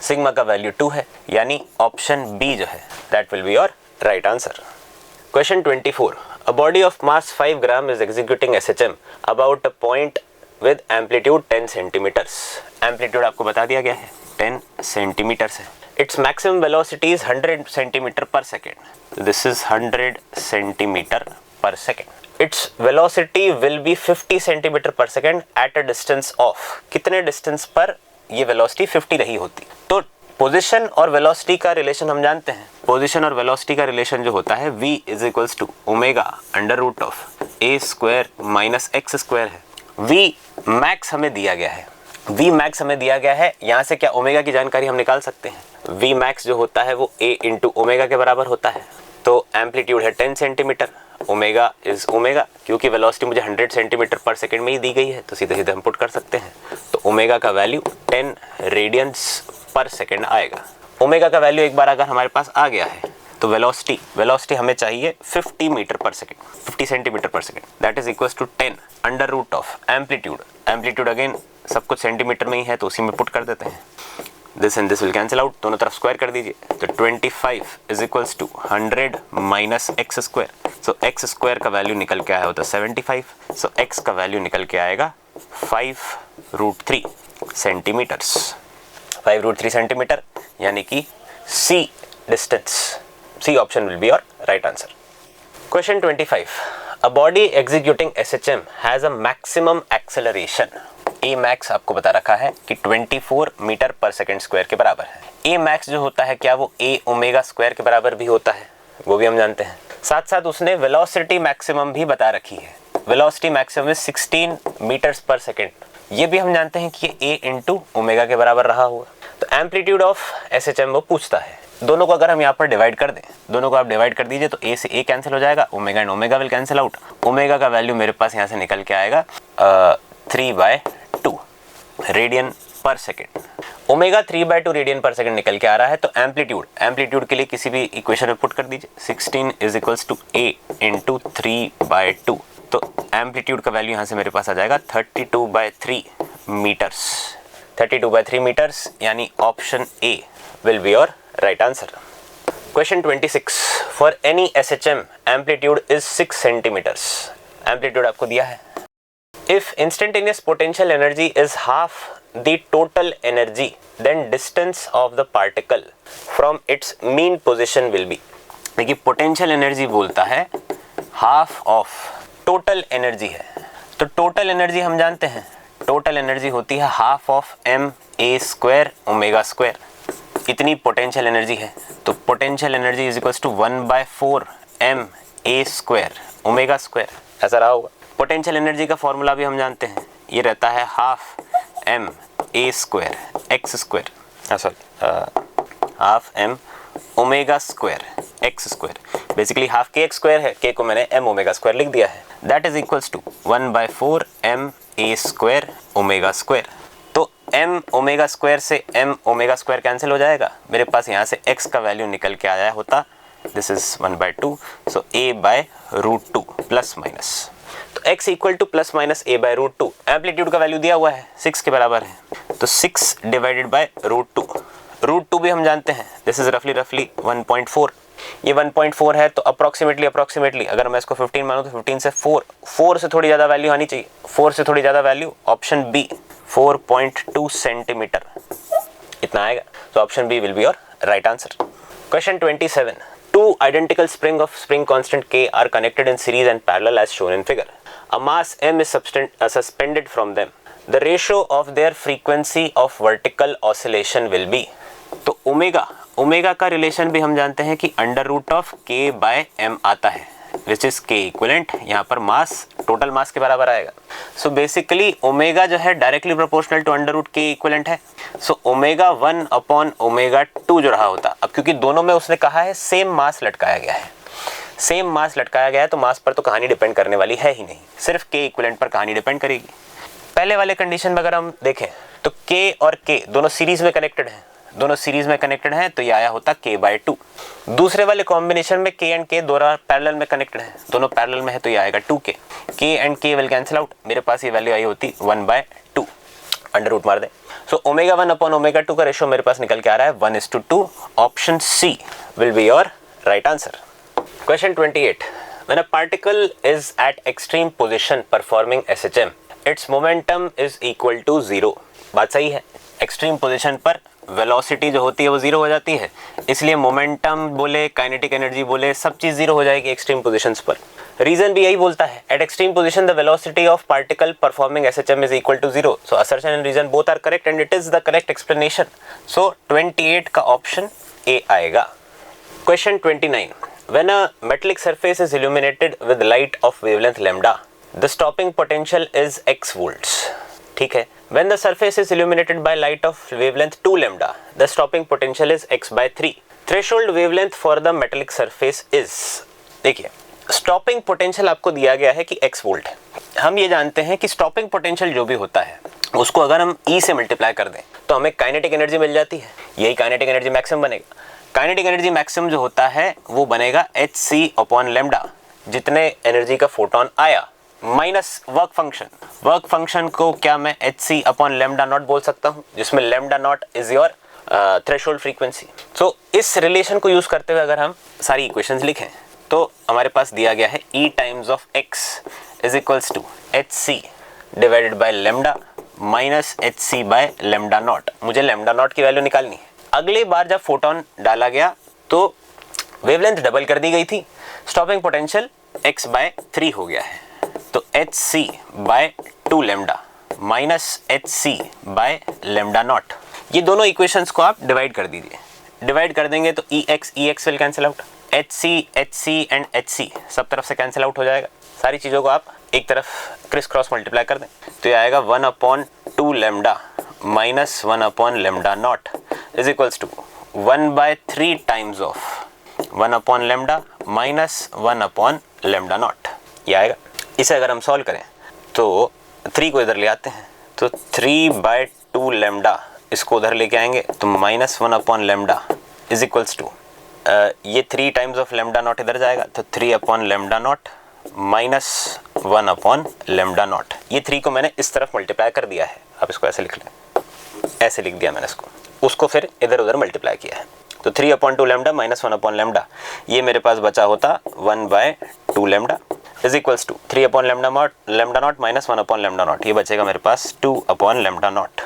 सिग्मा का वैल्यू 2 है, यानी ऑप्शन बी जो है that will be your right answer. Question 24, a body of mass 5 gram is executing SHM about a point with amplitude 10 centimetres. Amplitude आपको बता दिया गया है 10 सेंटीमीटर्स है। Its maximum velocity is 100 centimetre per second. This is 100 centimetre per second. Its velocity will be 50 centimetre per second at a distance of, कितने distance पर ये velocity 50 रही होती। तो पोजीशन और वेलोसिटी का रिलेशन हम जानते हैं। पोजीशन और वेलोसिटी का रिलेशन जो होता है v is equals to omega under root of a square minus x square है। v मैक्स हमें दिया गया है, v मैक्स हमें दिया गया है। यहाँ से क्या ओमेगा की जानकारी हम निकाल सकते हैं। v मैक्स जो होता है वो a इंटू ओमेगा के बराबर होता है। तो एम्पलीट्यूड है 10 सेंटीमीटर, ओमेगा इज ओमेगा, क्योंकि वेलोसिटी मुझे 100 सेंटीमीटर पर सेकंड में ही दी गई है, तो सीधे सीधे हम पुट कर सकते हैं। तो ओमेगा का वैल्यू 10 रेडियंस पर सेकंड आएगा। ओमेगा का वैल्यू एक बार अगर हमारे पास आ गया है तो वेलोसिटी हमें चाहिए 50 metre per second, 50 centimetre per second, that is equals to 10 under root of amplitude again सब कुछ सेंटीमीटर में ही है, तो उसी में पुट कर देते हैं। This and this will cancel out, दोनों तरफ स्क्वायर कर दीजिए, तो 25 is equals to 100 minus x square. So x square का वैल्यू निकल के आया होता 75, सो एक्स का वैल्यू निकल के आएगा 5√3 सेंटीमीटर्स, 5√3 सेंटीमीटर, यानी कि C distance, C option will be your right answer. Question 25, a body executing SHM has a maximum acceleration. A max आपको बता रखा है कि 24 मीटर पर सेकंड स्क्वायर के बराबर है। ए मैक्स जो होता है क्या वो ए ओमेगा स्क्वायर के बराबर भी होता है, वो भी हम जानते हैं। साथ साथ उसने वेलोसिटी मैक्सिमम भी बता रखी है, वेलोसिटी मैक्सिमम 16 मीटर्स पर सेकंड, ये भी हम जानते हैं कि ये ए इंटू ओमेगा के बराबर रहा होगा। तो एम्पलीट्यूड ऑफ एसएचएम वो पूछता है। दोनों को अगर हम यहाँ पर डिवाइड कर दें, दोनों को आप डिवाइड कर दीजिए, तो ए से ए कैंसिल हो जाएगा, omega and omega will cancel out. Omega का वैल्यू मेरे पास यहाँ से निकल के आएगा 3/2 रेडियन पर सेकेंड। ओमेगा 3/2 रेडियन पर सेकेंड निकल के आ रहा है। तो एम्पलीट्यूड के लिए किसी भी इक्वेशन में पुट कर दीजिए, 16 is equals to A into 3/2। तो एम्पलीट्यूड का वैल्यू यहाँ से मेरे पास आ जाएगा 32/3 मीटर्स, 32/3 मीटर्स, यानी option A will be your right answer. Question 26, for any SHM amplitude is 6 centimetres. Amplitude आपको दिया है, If instantaneous potential energy is half the total energy, then distance of the particle from its mean position will be. देखिए potential energy बोलता है half of total energy है, तो total energy हम जानते हैं, टोटल एनर्जी होती है half of m A square omega square, इतनी पोटेंशियल एनर्जी है, तो potential energy is equals to 1/4 m A square omega square, ऐसा रहा होगा। पोटेंशियल एनर्जी का फॉर्मूला भी हम जानते हैं, ये रहता है half m A square x square, sorry half m omega square x square, basically half k x square है, के को मैंने एम ओमेगा स्क्वायर लिख दिया है, that is equals to 1/4 m A square omega square. तो m omega square से m omega square cancel हो जाएगा, मेरे पास यहाँ से x का वैल्यू निकल के आया होता, this is 1/2, so a/√2 plus minus, तो x equal two plus minus a/√2, amplitude का वैल्यू दिया हुआ है 6 के बराबर है, तो 6 डिवाइडेड बाय √2, √2 भी हम जानते हैं, दिस इज रफली 1.4, ये 1.4 है, तो अप्रोक्सीमेटली अगर मैं इसको 15 मानूं तो 15 से 4 से थोड़ी ज़्यादा वैल्यू आनी चाहिए, 4 से थोड़ी ज़्यादा वैल्यू, ऑप्शन बी 4.2 सेंटीमीटर इतना आएगा, तो option B will be your right answer. Question 27, two identical spring of spring constant K are connected in series and parallel as shown in figure. A mass M is suspended from them. The ratio of their frequency of vertical oscillation will be. तो omega का relation भी हम जानते हैं कि √K/m आता है, which is K equivalent, यहाँ पर मास टोटल मास के बराबर आएगा। सो बेसिकली ओमेगा जो है directly proportional to √K equivalent है, सो ω1 अपॉन ω2 जो रहा होता, अब क्योंकि दोनों में उसने कहा है सेम मास लटकाया गया है, सेम मास लटकाया गया है, तो मास पर तो कहानी डिपेंड करने वाली है ही नहीं, सिर्फ K इक्विवेलेंट पर कहानी डिपेंड करेगी। पहले वाले कंडीशन में अगर हम देखें तो K और K दोनों सीरीज में कनेक्टेड हैं, तो ये आया होता K/2। दूसरे वाले कॉम्बिनेशन में K एंड K दोनों पैरेलल में कनेक्टेड हैं, दोनों पैरेलल में है, तो ये आएगा 2K, K and K will cancel out, मेरे पास ये वैल्यू आई होती 1/2, अंडर रूट मार दें, सो ω1 अपॉन ω2 का रेशियो मेरे पास निकल के आ रहा है 1:2, option C will be your right answer. Question 28, when a particle is at extreme position performing SHM, its momentum is equal to 0। बात सही है, एक्सट्रीम पोजीशन पर वेलोसिटी जो होती है वो 0 हो जाती है, इसलिए मोमेंटम बोले काइनेटिक एनर्जी बोले सब चीज़ 0 हो जाएगी एक्सट्रीम पोजीशंस पर। रीजन भी यही बोलता है, at extreme position the velocity of particle performing SHM is equal to 0, so assertion and reason both are correct and it is the correct explanation, so 28 का ऑप्शन ए आएगा। Question 29, when a metallic surface is illuminated with light of wavelength lambda, the stopping potential is x volts, ठीक है। When the surface is illuminated by light of wavelength 2 lambda, the stopping potential is x/3. Threshold wavelength for the metallic surface is, देखिए stopping potential आपको दिया गया है कि x volt है, हम ये जानते हैं कि स्टॉपिंग पोटेंशियल जो भी होता है उसको अगर हम E से मल्टीप्लाई कर दें तो हमें काइनेटिक एनर्जी मिल जाती है, यही काइनेटिक एनर्जी मैक्सिमम बनेगा। काइनेटिक एनर्जी मैक्सिमम जो होता है वो बनेगा hc/λ, जितने एनर्जी का फोटोन आया माइनस वर्क फंक्शन को क्या मैं hc/λ0 बोल सकता हूँ, जिसमें λ0 इज योर थ्रेशोल्ड फ्रीक्वेंसी। सो इस रिलेशन को यूज करते हुए अगर हम सारी इक्वेशंस लिखें तो हमारे पास दिया गया है E times of x is equals to hc divided by lambda minus hc/λ0। मुझे λ0 की वैल्यू निकालनी है। अगली बार जब फोटोन डाला गया तो वेवलेंथ डबल कर दी गई थी, स्टॉपिंग पोटेंशियल x/3 हो गया है, तो hc/2 लैम्डा माइनस hc/λ0, ये दोनों इक्वेशंस को आप डिवाइड कर दीजिए। डिवाइड कर देंगे तो EX will cancel out, HC and HC सब तरफ से कैंसिल आउट हो जाएगा। सारी चीज़ों को आप एक तरफ क्रिस क्रॉस मल्टीप्लाई कर दें तो ये आएगा 1/2 lambda minus 1/λ0 is equals to 1/3 times of 1/λ minus 1/λ0, ये आएगा। इसे अगर हम सॉल्व करें तो 3 को इधर ले आते हैं तो 3/2 लैम्डा इसको उधर लेके आएंगे तो माइनस 1/λ इज इक्वल्स टू ये 3 टाइम्स ऑफ λ0 इधर जाएगा तो 3/λ0 माइनस 1/λ0। ये 3 को मैंने इस तरफ मल्टीप्लाई कर दिया है, आप इसको ऐसे लिख लें, ऐसे लिख दिया मैंने इसको, उसको फिर इधर उधर मल्टीप्लाई किया है तो 3/2 लैम्डा माइनस 1/λ, ये मेरे पास बचा होता 1/2 lambda. Is equals to 3 upon lambda naught minus 1 upon lambda naught, ये बचेगा मेरे पास 2 अपॉन लैम्डा नॉट।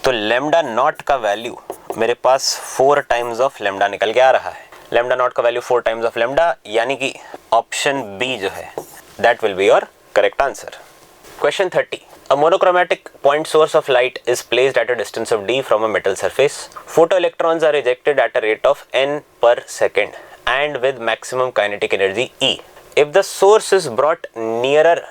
तो लैम्डा नॉट का वैल्यू मेरे पास 4 टाइम्स ऑफ लैम्डा निकल के आ रहा है। लैम्डा नॉट का वैल्यू 4 टाइम्स ऑफ लैम्डा, यानी कि ऑप्शन बी जो है that will be your correct answer. Question 30. A monochromatic point source of light is placed at a distance of d from a metal surface. Photoelectrons are ejected at a rate of n per second and with maximum kinetic energy E. If the source is brought nearer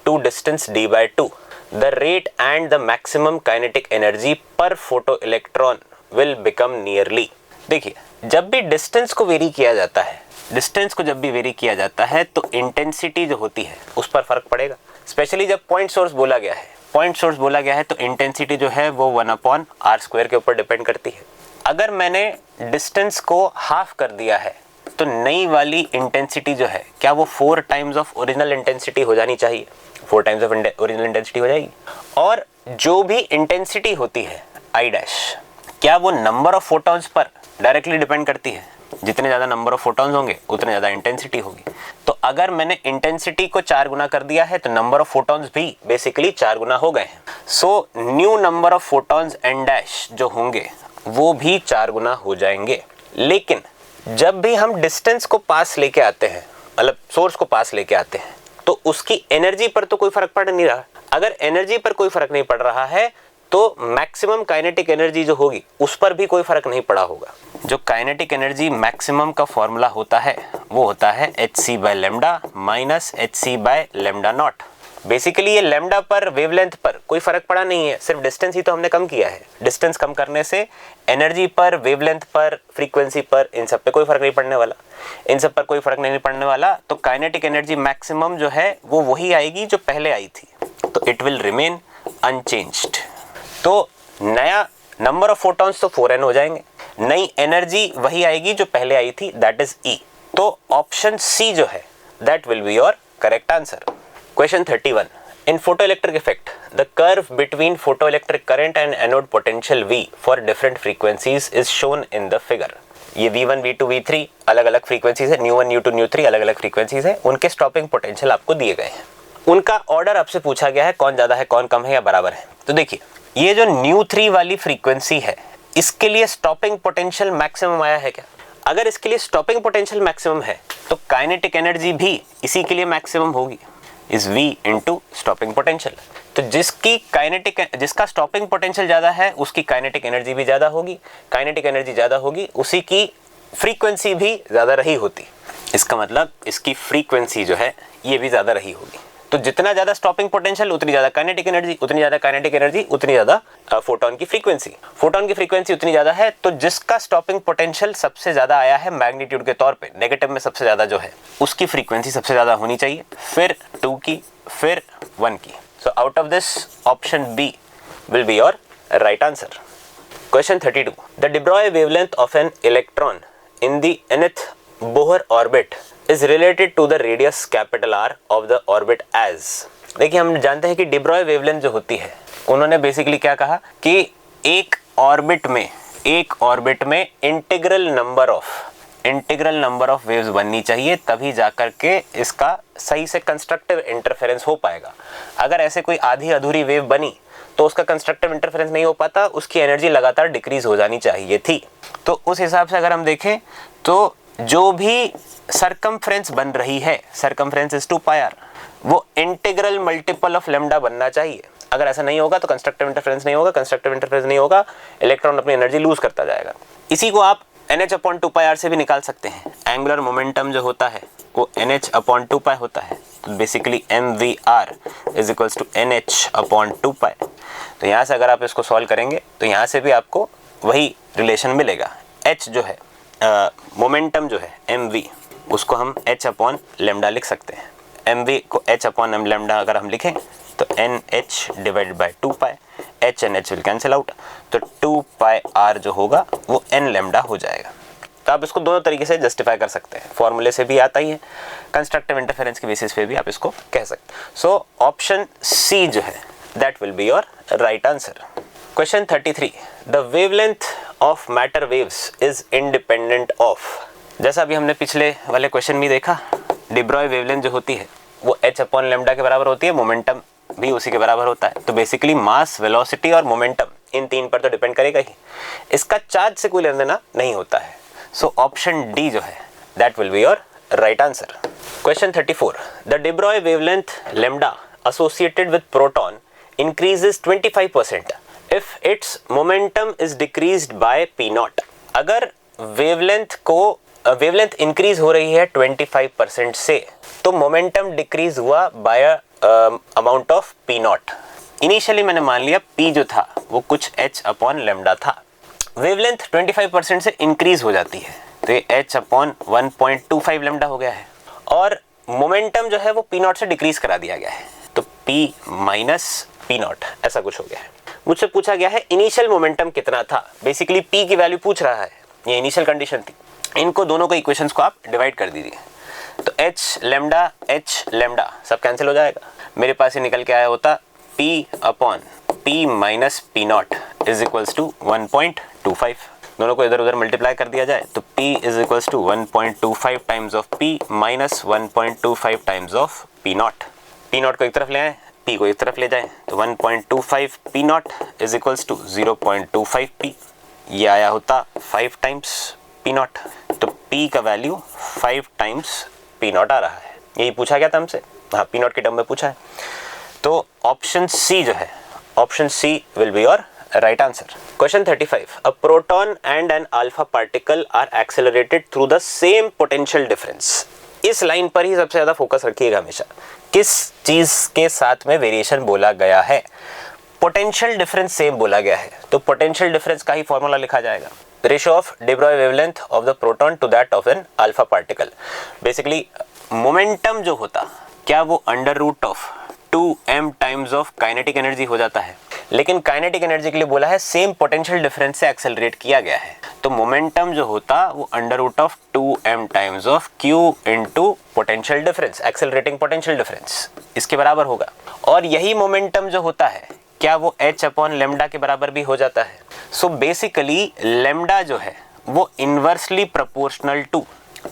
to distance d by 2, the rate and the maximum kinetic energy per photoelectron will become nearly. देखिए, जब भी distance को very किया जाता है, distance को जब भी वेरी किया जाता है तो इंटेंसिटी जो होती है उस पर फर्क पड़ेगा। स्पेशली जब पॉइंट सोर्स बोला गया है, पॉइंट सोर्स बोला गया है तो इंटेंसिटी जो है वो 1 अपॉन आर स्क्वायर के ऊपर डिपेंड करती है। अगर मैंने डिस्टेंस को हाफ कर दिया है तो नई वाली इंटेंसिटी जो है क्या वो 4 टाइम्स ऑफ ओरिजिनल इंटेंसिटी हो जानी चाहिए, 4 टाइम्स ऑफ ओरिजिनल इंटेंसिटी हो जाएगी। और जो भी इंटेंसिटी होती है आई डैश, क्या वो number of photons per directly depend करती है? जितने ज़्यादा नंबर ऑफ फोटॉन्स होंगे उतने ज़्यादा इंटेंसिटी होगी। तो अगर मैंने इंटेंसिटी को 4 गुना कर दिया है तो नंबर ऑफ फोटॉन्स भी बेसिकली 4 गुना हो गए हैं। So new number of photons N dash जो होंगे वो भी 4 गुना हो जाएंगे। लेकिन जब भी हम डिस्टेंस को पास लेके आते हैं, मतलब सोर्स को पास लेके आते हैं, तो उसकी एनर्जी पर तो कोई फर्क पड़ नहीं रहा। अगर एनर्जी पर कोई फर्क नहीं पड़ रहा है तो मैक्सिमम काइनेटिक एनर्जी जो होगी उस पर भी कोई फर्क नहीं पड़ा होगा। जो काइनेटिक एनर्जी मैक्सिमम का फॉर्मूला होता है वो होता है hc bye lambda minus hc by lambda naught. Basically ये लैम्डा पर वेवलेंथ पर कोई फर्क पड़ा नहीं है, सिर्फ डिस्टेंस ही तो हमने कम किया है। डिस्टेंस कम करने से एनर्जी पर, वेवलेंथ पर, फ्रीक्वेंसी पर, इन सब पे कोई फर्क नहीं पड़ने वाला। इन सब पर कोई फर्क नहीं पड़ने वाला तो काइनेटिक एनर्जी मैक्सिमम जो है वो वही आएगी जो पहले आई थी, तो इट विल रिमेन अनचेंज्ड। तो नया नंबर ऑफ फोटॉन्स तो 4n हो जाएंगे, नई एनर्जी वही आएगी जो पहले आई थी, दैट इज E। तो ऑप्शन सी जो है that will be your correct answer. Question 31. In photoelectric effect, the curve between photoelectric current and anode potential V for different frequencies is shown in the figure. ये V1, V2, V3 अलग अलग frequencies है, न्यू1, न्यू2, न्यू3 अलग अलग frequencies है, उनके stopping potential आपको दिए गए हैं। उनका ऑर्डर आपसे पूछा गया है कौन ज़्यादा है, कौन कम है या बराबर है। तो देखिए, ये जो न्यू3 वाली फ्रीक्वेंसी है इसके लिए स्टॉपिंग पोटेंशियल मैक्सिमम आया है क्या? अगर इसके लिए स्टॉपिंग पोटेंशियल मैक्सिमम है तो काइनेटिक एनर्जी भी इसी के लिए मैक्सिमम होगी, is V into stopping potential. तो जिसका स्टॉपिंग पोटेंशियल ज़्यादा है उसकी काइनेटिक एनर्जी भी ज़्यादा होगी, काइनेटिक एनर्जी ज़्यादा होगी उसी की फ्रीक्वेंसी भी ज़्यादा रही होती। इसका मतलब इसकी फ्रीक्वेंसी जो है ये भी ज़्यादा रही होगी। तो जितना ज़्यादा स्टॉपिंग पोटेंशियल उतनी ज़्यादा काइनेटिक एनर्जी, उतनी ज़्यादा काइनेटिक एनर्जी उतनी ज़्यादा फोटॉन की फ्रीक्वेंसी, फोटॉन की फ्रीक्वेंसी उतनी ज़्यादा है। तो जिसका स्टॉपिंग पोटेंशियल सबसे ज़्यादा आया है मैग्नीट्यूड के तौर पे, नेगेटिव में सबसे ज़्यादा जो है उसकी फ्रीक्वेंसी सबसे ज़्यादा होनी चाहिए, फिर 2 की, फिर 1 की। So out of this option B will be your right answer. Question 32. The de Broglie wavelength of an electron in the nth Bohr orbit is related to the radius capital R of the orbit as. देखिए, हम जानते हैं कि de Broglie wavelength जो होती है, उन्होंने basically क्या कहा कि एक ऑर्बिट में इंटीग्रल नंबर ऑफ वेव्स बननी चाहिए, तभी जाकर के इसका सही से कंस्ट्रक्टिव इंटरफेरेंस हो पाएगा। अगर ऐसे कोई आधी अधूरी वेव बनी तो उसका कंस्ट्रक्टिव इंटरफेरेंस नहीं हो पाता, उसकी एनर्जी लगातार डिक्रीज हो जानी चाहिए थी। तो उस हिसाब से अगर हम देखें तो जो भी सरकमफ्रेंस बन रही है, सरकमफ्रेंस इज 2 पाई r, वो इंटीग्रल मल्टीपल ऑफ लैम्डा बनना चाहिए। अगर ऐसा नहीं होगा तो कंस्ट्रक्टिव इंटरफेरेंस नहीं होगा, कंस्ट्रक्टिव इंटरफेरेंस नहीं होगा, इलेक्ट्रॉन अपनी एनर्जी लूज करता जाएगा। इसी को आप NH/2πr से भी निकाल सकते हैं। एंगुलर मोमेंटम जो होता है वो NH/2π होता है, तो basically mvr is equals to NH/2π। तो यहाँ से अगर आप इसको सॉल्व करेंगे तो यहाँ से भी आपको वही रिलेशन मिलेगा। h जो है मोमेंटम जो है mv, उसको हम h/λ लिख सकते हैं। mv को h/λ अगर हम लिखें तो NH divided by 2π, h and h will cancel out, तो 2πr जो होगा वो n लैम्डा हो जाएगा। तो आप इसको दोनों तरीके से जस्टिफाई कर सकते हैं, फॉर्मूले से भी आता ही है, कंस्ट्रक्टिव इंटरफेरेंस के बेसिस पे भी आप इसको कह सकते हैं। सो ऑप्शन सी जो है that will be your right answer. Question 33. The wavelength of matter waves is independent of, जैसा अभी हमने पिछले वाले क्वेश्चन में देखा, de Broglie वेवलेंथ जो होती है वो h अपॉन लेमडा के बराबर होती है, मोमेंटम भी उसी के बराबर होता है। तो बेसिकली मास, वेलोसिटी और मोमेंटम इन तीन पर तो डिपेंड करेगा ही, इसका चार्ज से कोई लेना देना नहीं होता है। सो ऑप्शन डी जो है that will be your right answer. Question 34, the de Broglie wavelength lambda associated with proton increases 25% if its momentum is decreased by p naught। अगर वेवलेंथ इंक्रीज हो रही है 25% से, तो मोमेंटम डिक्रीज हुआ bye amount of p not. Initially मैंने मान लिया पी जो था वो कुछ h अपॉन लेमडा था, वेवलेंथ 25% से इंक्रीज हो जाती है तो ये h अपॉन 1.25 लेमडा हो गया है, और मोमेंटम जो है वो पी नॉट से डिक्रीज करा दिया गया है, तो p माइनस पी नॉट ऐसा कुछ हो गया है। मुझसे पूछा गया है इनिशियल मोमेंटम कितना था, बेसिकली p की वैल्यू पूछ रहा है, ये इनिशियल कंडीशन थी। इनको दोनों को इक्वेशंस को आप डिवाइड कर दीजिए, तो h लेमडा सब कैंसिल हो जाएगा, मेरे पास ये निकल के आया होता p upon p minus p naught is equals to 1.25। दोनों को इधर उधर मल्टीप्लाई कर दिया जाए तो p is equals to 1.25 times of p minus 1.25 times of p naught. P naught को एक तरफ ले आए, p को एक तरफ ले जाए तो 1.25 p naught is equals to 0.25 p, ये आया होता 5 टाइम्स पी नॉट, तो p का वैल्यू 5 टाइम्स पी नॉट आ रहा है। यही पूछा गया था हमसे, हाँ पी नॉट के टर्म में पूछा है, तो ऑप्शन सी जो है, option C will be your right answer. Question 35, a proton and an alpha particle are accelerated through the same potential difference. इस लाइन पर ही सबसे ज्यादा फोकस रखिएगा हमेशा, किस चीज के साथ में वेरिएशन बोला गया है, पोटेंशियल डिफरेंस सेम बोला गया है, तो पोटेंशियल डिफरेंस का ही फॉर्मूला लिखा जाएगा, ratio of de Broglie wavelength of the proton to that of an alpha particle। Basically momentum जो होता क्या वो under root of 2m times of kinetic energy हो जाता है, लेकिन काइनेटिक एनर्जी के लिए बोला है सेम पोटेंशियल डिफरेंस से एक्सेलरेट किया गया है, तो मोमेंटम जो होता वो under root of 2m times of q into potential difference, accelerating potential difference, इसके बराबर होगा। और यही मोमेंटम जो होता है क्या वो h अपॉन लेमडा के बराबर भी हो जाता है। सो बेसिकली लेमडा जो है वो inversely proportional to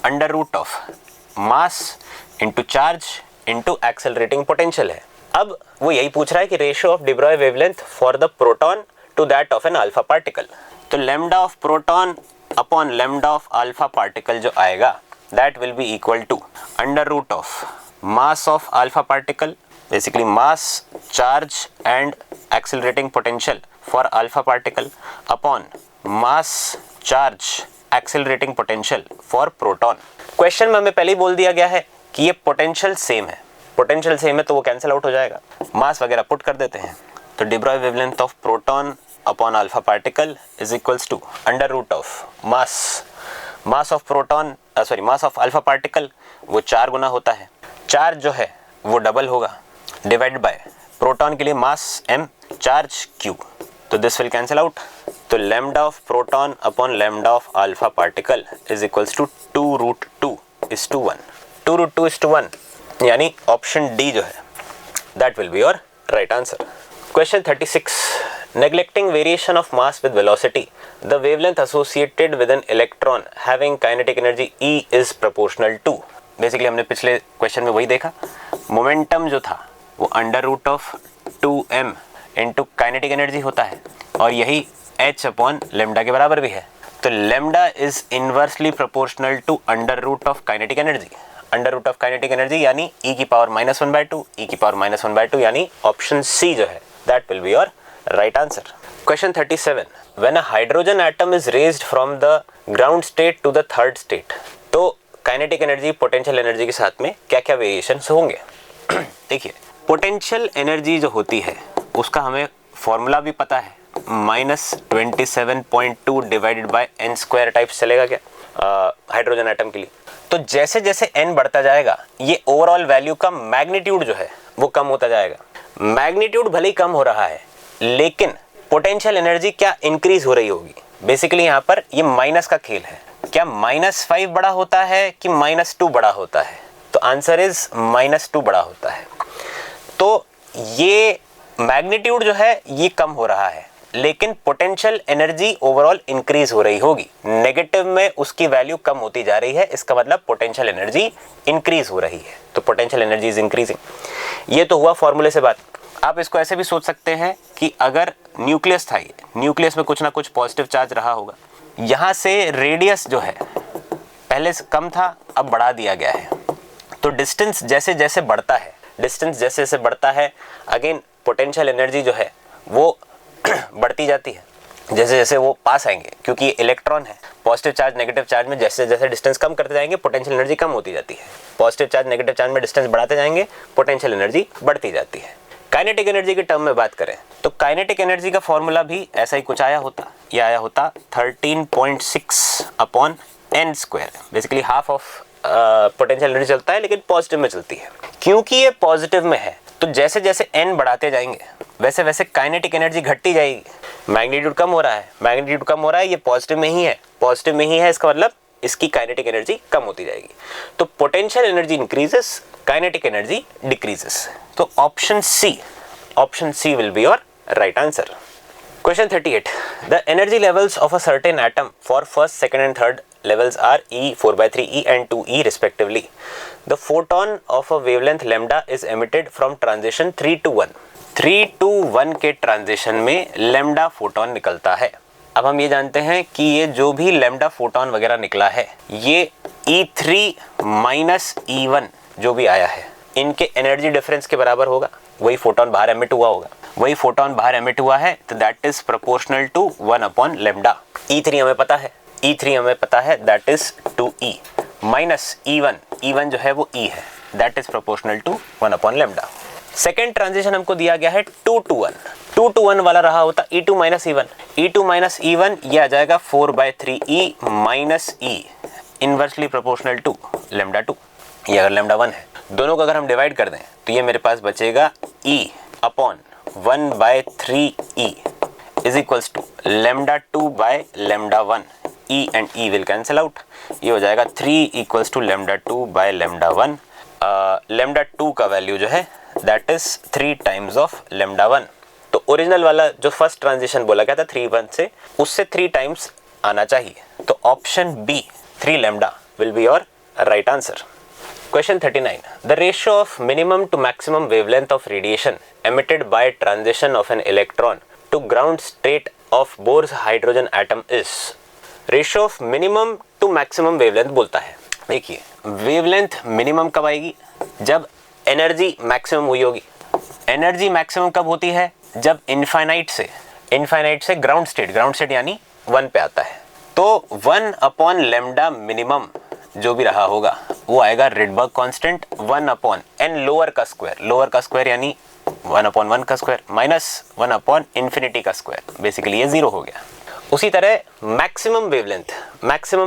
under root of mass into charge into accelerating potential है। अब वो यही पूछ रहा है कि ratio of de Broglie wavelength for the proton to that of an alpha particle, तो lambda of proton upon lambda of alpha particle जो आएगा that will be equal to under root of mass of alpha particle, basically mass, charge and accelerating potential for alpha particle upon mass, charge, accelerating potential for proton. Question में हमें पहले ही बोल दिया गया है कि ये पोटेंशियल सेम है, पोटेंशियल सेम है तो वो कैंसिल आउट हो जाएगा, मास वगैरह पुट कर देते हैं, तो de Broglie wavelength of proton upon alpha particle is equals to under root of mass of proton mass of alpha particle वो 4 गुना होता है, चार्ज जो है वो डबल होगा, डिवाइड बाय प्रोटॉन के लिए मास m, चार्ज q, तो दिस विल कैंसिल आउट, तो lambda of proton upon lambda of alpha particle is equals to 2√2 is to 1, 2√2 is to 1, यानी ऑप्शन डी जो है that will be your right answer. Question 36, neglecting variation of mass with velocity, the wavelength associated with an electron having kinetic energy E is proportional to। Basically हमने पिछले question में वही देखा, momentum जो था वो under root of 2m into kinetic energy होता है, और यही h अपॉन लेमडा के बराबर भी है, तो lambda is inversely proportional to under root of kinetic energy, under root of kinetic energy यानी e की पावर -1/2, e की पावर -1/2 यानी ऑप्शन सी जो है that will be your right answer. Question 37, when a hydrogen atom is raised from the ground state to the third state, तो kinetic energy, potential energy के साथ में क्या क्या वेरिएशंस होंगे। देखिए पोटेंशियल एनर्जी जो होती है उसका हमें फॉर्मूला भी पता है, -27.2 divided by n square types चलेगा क्या हाइड्रोजन एटम के लिए। तो जैसे जैसे n बढ़ता जाएगा ये ओवरऑल वैल्यू का मैग्नीट्यूड जो है वो कम होता जाएगा, मैग्नीट्यूड भले ही कम हो रहा है लेकिन पोटेंशियल एनर्जी क्या इंक्रीज हो रही होगी। बेसिकली यहाँ पर ये माइनस का खेल है, क्या -5 बड़ा होता है कि -2 बड़ा होता है, तो आंसर इज -2 बड़ा होता है। तो ये मैग्नीट्यूड जो है ये कम हो रहा है लेकिन पोटेंशियल एनर्जी ओवरऑल इंक्रीज हो रही होगी, नेगेटिव में उसकी वैल्यू कम होती जा रही है, इसका मतलब पोटेंशियल एनर्जी इंक्रीज हो रही है। तो पोटेंशियल एनर्जी इज इंक्रीजिंग। ये तो हुआ फॉर्मूले से बात। आप इसको ऐसे भी सोच सकते हैं कि अगर न्यूक्लियस था, ये न्यूक्लियस में कुछ ना कुछ पॉजिटिव चार्ज रहा होगा, यहाँ से रेडियस जो है पहले से कम था, अब बढ़ा दिया गया है, तो डिस्टेंस जैसे जैसे बढ़ता है, डिस्टेंस जैसे जैसे बढ़ता है, अगेन पोटेंशियल एनर्जी जो है वो बढ़ती जाती है जैसे जैसे वो पास आएंगे, क्योंकि ये इलेक्ट्रॉन है। पॉजिटिव चार्ज नेगेटिव चार्ज में जैसे जैसे डिस्टेंस कम करते जाएंगे पोटेंशियल एनर्जी कम होती जाती है। पॉजिटिव चार्ज नेगेटिव चार्ज में डिस्टेंस बढ़ाते जाएंगे पोटेंशियल एनर्जी बढ़ती जाती है। काइनेटिक एनर्जी के टर्म में बात करें तो काइनेटिक एनर्जी का फॉर्मूला भी ऐसा ही कुछ आया होता। ये आया होता 13.6 upon n square. Basically half of potential energy चलता है, लेकिन पॉजिटिव में चलती है। क्योंकि ये पॉजिटिव में है तो जैसे जैसे n बढ़ाते जाएंगे वैसे वैसे काइनेटिक एनर्जी घटती जाएगी। मैग्नीट्यूड कम हो रहा है, मैग्नीट्यूड कम हो रहा है, ये पॉजिटिव में ही है, पॉजिटिव में ही है, इसका मतलब इसकी काइनेटिक एनर्जी कम होती जाएगी। तो potential energy increases, kinetic energy decreases. तो option C will be your right answer. Question 38. The energy levels of a certain atom for first, second and third levels are E 4/3e and 2e respectively. The photon of a wavelength lambda is emitted from transition 3 to 1. 3 to 1 के transition में lambda photon निकलता है। अब हम ये जानते हैं कि ये जो भी लैम्डा फोटोन वगैरह निकला है ये E3 माइनस E1 जो भी आया है इनके एनर्जी डिफरेंस के बराबर होगा। वही फोटोन बाहर एमिट हुआ होगा, वही फोटोन बाहर एमिट हुआ है, तो that is proportional to 1 upon lambda. E3 हमें पता है, E3 हमें पता है, that is 2e minus E1 जो है वो E है, that is proportional to 1 upon lambda. Second transition हमको दिया गया है 2 to 1। 2 to 1 वाला रहा होता E2 माइनस E1, ये आ जाएगा 4/3e minus E, inversely proportional to lambda 2। ये अगर लैम्डा 1 है, दोनों को अगर हम डिवाइड कर दें तो ये मेरे पास बचेगा E upon 1/3e is equals to lambda 2/λ1। E and E will cancel out, ये हो जाएगा 3 इक्वल्स टू लैम्डा 2/λ1। लैम्डा 2 का वैल्यू जो है that is 3 times of lambda 1। तो ओरिजिनल वाला जो फर्स्ट ट्रांजिशन बोला गया था 3-1 से, उससे 3 टाइम्स आना चाहिए। तो option B 3 lambda will be your right answer. Question 39. The ratio of minimum to maximum wavelength of radiation emitted by transition of an electron to ground state of Bohr's hydrogen atom is? Ratio of minimum to maximum wavelength बोलता है। देखिए wavelength minimum कब आएगी? जब energy maximum हुई होगी। Energy maximum कब होती है? जब इनफाइनाइट से ग्राउंड स्टेट यानी 1 पे आता है। तो 1 अपॉन लैम्डा मिनिमम जो भी रहा होगा वो आएगा Rydberg constant 1 upon n lower का स्क्वायर यानी 1 अपॉन 1 का स्क्वायर माइनस 1 अपॉन इन्फिनिटी का स्क्वायर। बेसिकली ये 0 हो गया। उसी तरह मैक्सिमम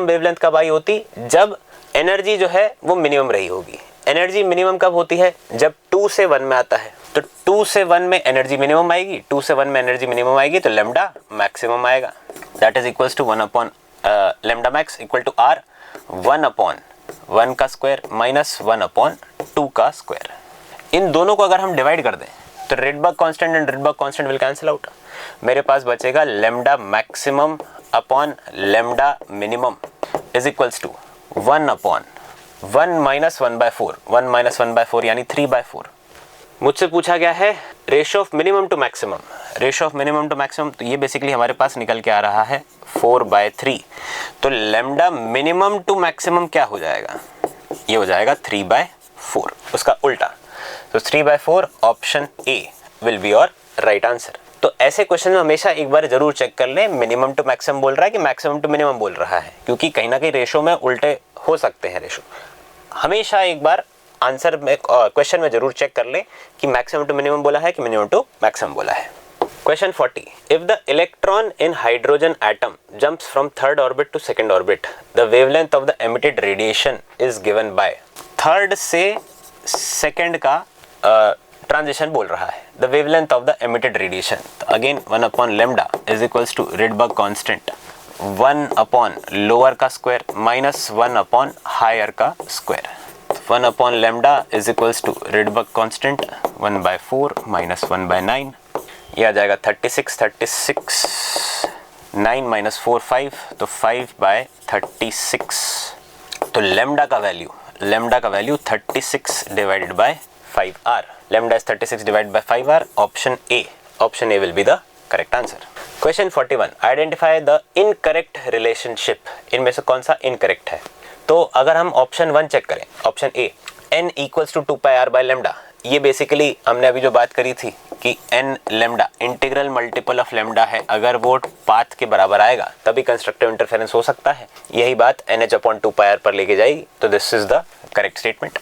वेवलेंथ कब आई होती? जब एनर्जी जो है वो मिनिमम रही होगी। एनर्जी मिनिमम कब होती है? जब 2 से 1 में आता है। तो 2 से 1 में एनर्जी मिनिमम आएगी, 2 से 1 में एनर्जी मिनिमम आएगी तो लैम्डा मैक्सिमम आएगा, that is equals to 1 upon lambda max equal to R 1 upon 1 का स्क्वायर माइनस 1 अपॉन 2 का स्क्वायर। इन दोनों को अगर हम डिवाइड कर दें तो Rydberg constant and Rydberg constant will cancel out. मेरे पास बचेगा lambda maximum upon lambda minimum is equals to 1 upon 1 minus 1/4, 1 minus 1/4 यानी 3/4। मुझसे पूछा गया है ratio of minimum to maximum, तो ये बेसिकली हमारे पास निकल के आ रहा है 4/3। तो लैम्डा मिनिमम टू मैक्सिमम क्या हो जाएगा? ये हो जाएगा 3/4, उसका उल्टा। तो 3/4 option A will be your right answer. तो ऐसे क्वेश्चन में हमेशा एक बार जरूर चेक कर लें मिनिमम टू मैक्सिमम बोल रहा है कि मैक्सिमम टू मिनिमम बोल रहा है, क्योंकि कहीं ना कहीं रेशो में उल्टे हो सकते हैं रेशो। हमेशा एक बार आंसर में क्वेश्चन में जरूर चेक कर लें कि मैक्सिमम टू मिनिमम बोला है कि मिनिमम टू मैक्सिमम बोला है। Question 40. If the electron in hydrogen atom jumps from third orbit to second orbit, the wavelength of the emitted radiation is given by। Third से second का transition बोल रहा है। The wavelength of the emitted radiation, again 1 upon lambda is equals to Rydberg constant 1 upon lower का square minus 1 upon higher का square. 1 upon lambda is equals to Rydberg constant 1/4 minus 1/9, ये आ जाएगा 36, 9 minus 4 5, तो 5/36। तो लैम्डा का value lambda का value 36 divided by 5r. Lambda is 36 divided by 5r. Option A will be the correct answer. Question 41, identify the incorrect relationship. इनमें से कौन सा इनकरेक्ट है? तो अगर हम ऑप्शन 1 चेक करें, option A n equals to 2πr by lambda, ये बेसिकली हमने अभी जो बात करी थी कि n lambda integral multiple of lambda है, अगर वो पाथ के बराबर आएगा तभी कंस्ट्रक्टिव इंटरफेरेंस हो सकता है. यही बात NH/2πr पर लेके जाएगी, तो this is the correct statement.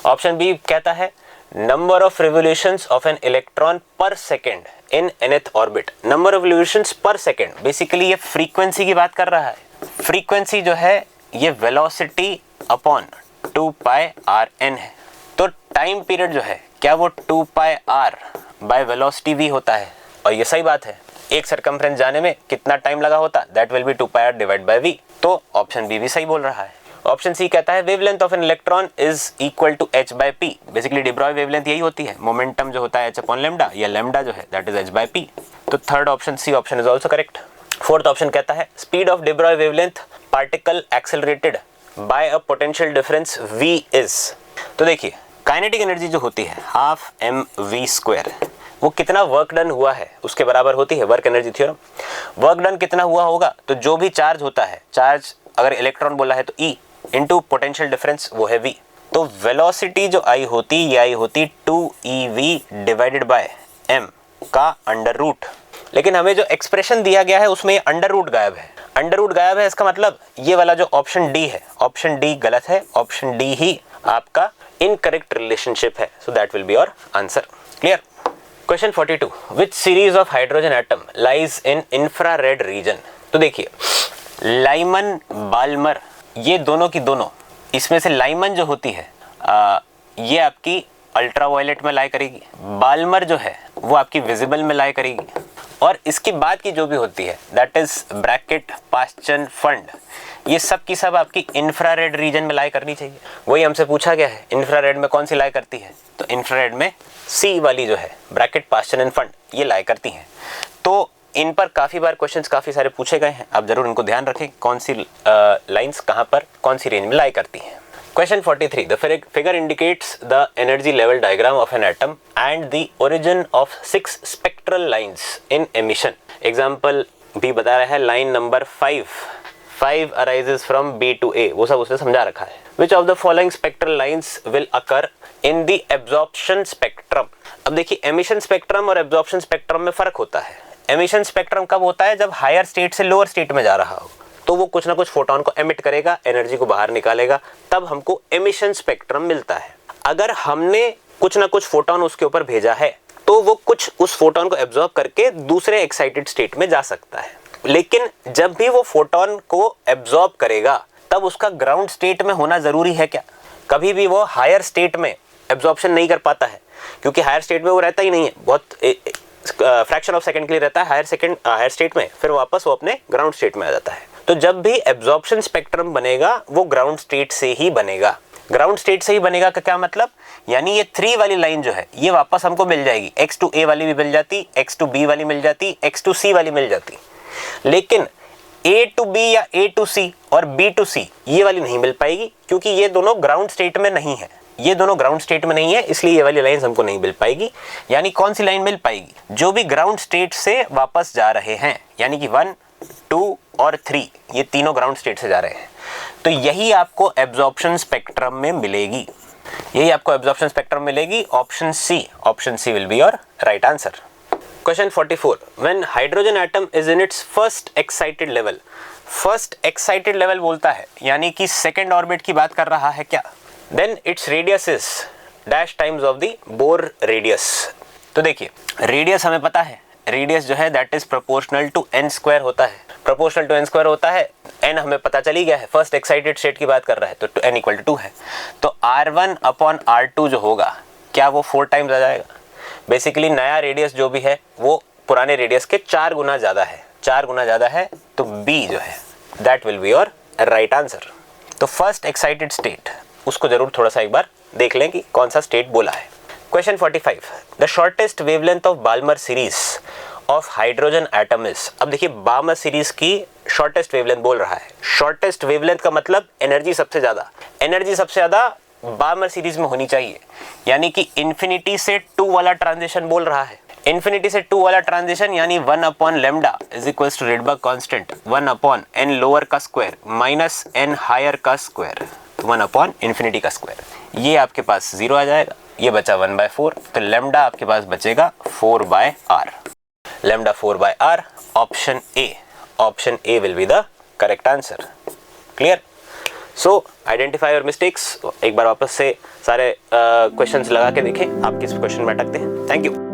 Option B कहता है number of revolutions of an electron per second in nth orbit. Number of revolutions per second, basically ये फ्रीक्वेंसी की बात कर रहा है. फ्रीक्वेंसी जो है ये वेलोसिटी अपॉन 2πrn है. तो टाइम पीरियड जो है क्या वो 2πr बाय वेलोसिटी v होता है? और ये सही बात है. एक सर्कमफ्रेंस जाने में कितना टाइम लगा होता? That will be 2πr divide by v. तो ऑप्शन बी भी सही बोल रहा है. ऑप्शन सी कहता है wavelength of an electron is equal to h by p. Basically de Broglie wavelength यही होती है. मोमेंटम जो होता है h अपॉन लेमडा, या लेमडा जो है that is h by p. तो third option C option is also correct. Fourth option कहता है speed of de Broglie wavelength particle accelerated by a potential difference v is. तो देखिए kinetic energy जो होती है हाफ mv², वो कितना वर्क डन हुआ है उसके बराबर होती है. Work energy theorem. Work done कितना हुआ होगा? तो जो भी चार्ज होता है, चार्ज अगर इलेक्ट्रॉन बोला है तो E इंटू पोटेंशियल डिफरेंस वो है V. तो वेलोसिटी जो आई होती ये आई होती 2ev डिवाइडेड बाय m का अंडर रूट. लेकिन हमें जो एक्सप्रेशन दिया गया है उसमें अंडर रूट गायब है. अंडर रूट गायब है, इसका मतलब ये वाला जो ऑप्शन डी है, ऑप्शन डी गलत है. ऑप्शन डी ही आपका इनकरेक्ट रिलेशनशिप है. So that will be your answer. Clear. Question 42, which series of hydrogen atom lies in infrared reason. तो देखिए लाइमन बाल्मर, ये दोनों की दोनों, इसमें से लाइमन जो होती है ये आपकी अल्ट्रावायलेट में लाई करेगी. बाल्मर जो है वो आपकी विजिबल में लाई करेगी. और इसकी बाद की जो भी होती है that is bracket Paschen fund, ये सब की सब आपकी इंफ्रारेड रीजन में लाई करनी चाहिए. वही हमसे पूछा गया है इंफ्रारेड में कौन सी लाई करती है. तो इंफ्रारेड में सी वाली जो है ब्रैकेट पास्चन एंड फंड ये लाई करती हैं. तो इन पर काफ़ी बार क्वेश्चंस काफ़ी सारे पूछे गए हैं. आप जरूर इनको ध्यान रखें कौन सी लाइंस कहाँ पर कौन सी रेंज में लाई करती हैं. Question 43. The figure indicates the energy level diagram of an atom and the origin of 6 spectral lines in emission. Example भी बता रहा है line number 5 arises from B to A, वो सब उसने समझा रखा है. Which of the following spectral lines will occur in the absorption spectrum? अब देखिए emission spectrum और absorption spectrum में फर्क होता है. emission spectrum कब होता है? जब हायर स्टेट से लोअर स्टेट में जा रहा हो, तो वो कुछ ना कुछ फोटोन को एमिट करेगा, एनर्जी को बाहर निकालेगा, तब हमको एमिशन स्पेक्ट्रम मिलता है. अगर हमने कुछ ना कुछ फोटोन उसके ऊपर भेजा है तो वो कुछ उस फोटोन को एब्जॉर्ब करके दूसरे एक्साइटेड स्टेट में जा सकता है. लेकिन जब भी वो फोटोन को एब्जॉर्ब करेगा तब उसका ग्राउंड स्टेट में होना जरूरी है क्या? कभी भी वो हायर स्टेट में एब्जॉर्प्शन नहीं कर पाता है, क्योंकि हायर स्टेट में वो रहता ही नहीं है, बहुत फ्रैक्शन ऑफ सेकंड के लिए रहता है हायर स्टेट में, फिर वापस वो अपने ग्राउंड स्टेट में आ जाता है. तो जब भी एब्जॉर्प्शन स्पेक्ट्रम बनेगा वो ग्राउंड स्टेट से ही बनेगा. ग्राउंड स्टेट से ही बनेगा का क्या मतलब? यानी ये 3 वाली लाइन जो है ये वापस हमको मिल जाएगी. x to a वाली भी मिल जाती, x to b वाली मिल जाती, x to c वाली मिल जाती. लेकिन a to b या a to c और b to c ये वाली नहीं मिल पाएगी, क्योंकि ये दोनों ग्राउंड स्टेट में नहीं है. ये दोनों ग्राउंड स्टेट में नहीं है, इसलिए ये वाली लाइन हमको नहीं मिल पाएगी. यानी कौन सी लाइन मिल पाएगी? जो भी ग्राउंड स्टेट से वापस जा रहे हैं, यानी कि 1, 2 और 3 ये तीनों ग्राउंड स्टेट से जा रहे हैं. तो यही आपको एब्जॉर्प्शन स्पेक्ट्रम में मिलेगी, यही आपको एब्जॉर्प्शन स्पेक्ट्रम मिलेगी. Option C will be your right answer. Question 44. When hydrogen atom is in its first excited level. First excited level बोलता है यानी कि सेकेंड ऑर्बिट की बात कर रहा है क्या? Then its radius is dash times of the Bohr radius. तो देखिए रेडियस हमें पता है, रेडियस जो है that is proportional to n square होता है. प्रोपोर्शनल टू n स्क्वायर होता है, n हमें पता चली गया है, फर्स्ट एक्साइटेड स्टेट की बात कर रहा है, तो n इक्वल टू 2 है. तो r1 अपॉन r2 जो होगा क्या वो 4 टाइम्स आ जाएगा? बेसिकली नया रेडियस जो भी है वो पुराने रेडियस के 4 गुना ज़्यादा है, 4 गुना ज़्यादा है. तो b जो है that will be your right answer. तो फर्स्ट एक्साइटेड स्टेट उसको जरूर थोड़ा सा एक बार देख लें कि कौन सा स्टेट बोला है. Question 45. The shortest wavelength of Balmer series of hydrogen atom is. अब देखिए बाल्मर सीरीज की शॉर्टेस्ट वेवलेंथ बोल रहा है. शॉर्टेस्ट वेवलेंथ का मतलब एनर्जी सबसे ज्यादा. एनर्जी सबसे ज्यादा बार्मर सीरीज में होनी चाहिए, यानी कि इन्फिनिटी से 2 वाला ट्रांजिशन बोल रहा है। इन्फिनिटी से 2 वाला ट्रांजिशन यानी 1 upon lambda is equals to Rydberg constant 1 upon n lower का स्क्वायर माइनस n हायर का स्क्वायर 1 अपॉन इन्फिनिटी का स्क्वायर। ये आपके पास 0 आ जाएगा, ये बचा 1/4, तो लेमडा आपके पास बचेगा 4/r। Lambda 4/r, option A will be the correct answer. Clear? So identify your mistakes. एक बार वापस से सारे क्वेश्चंस लगा के देखें आप किस क्वेश्चन में अटकते हैं। Thank you.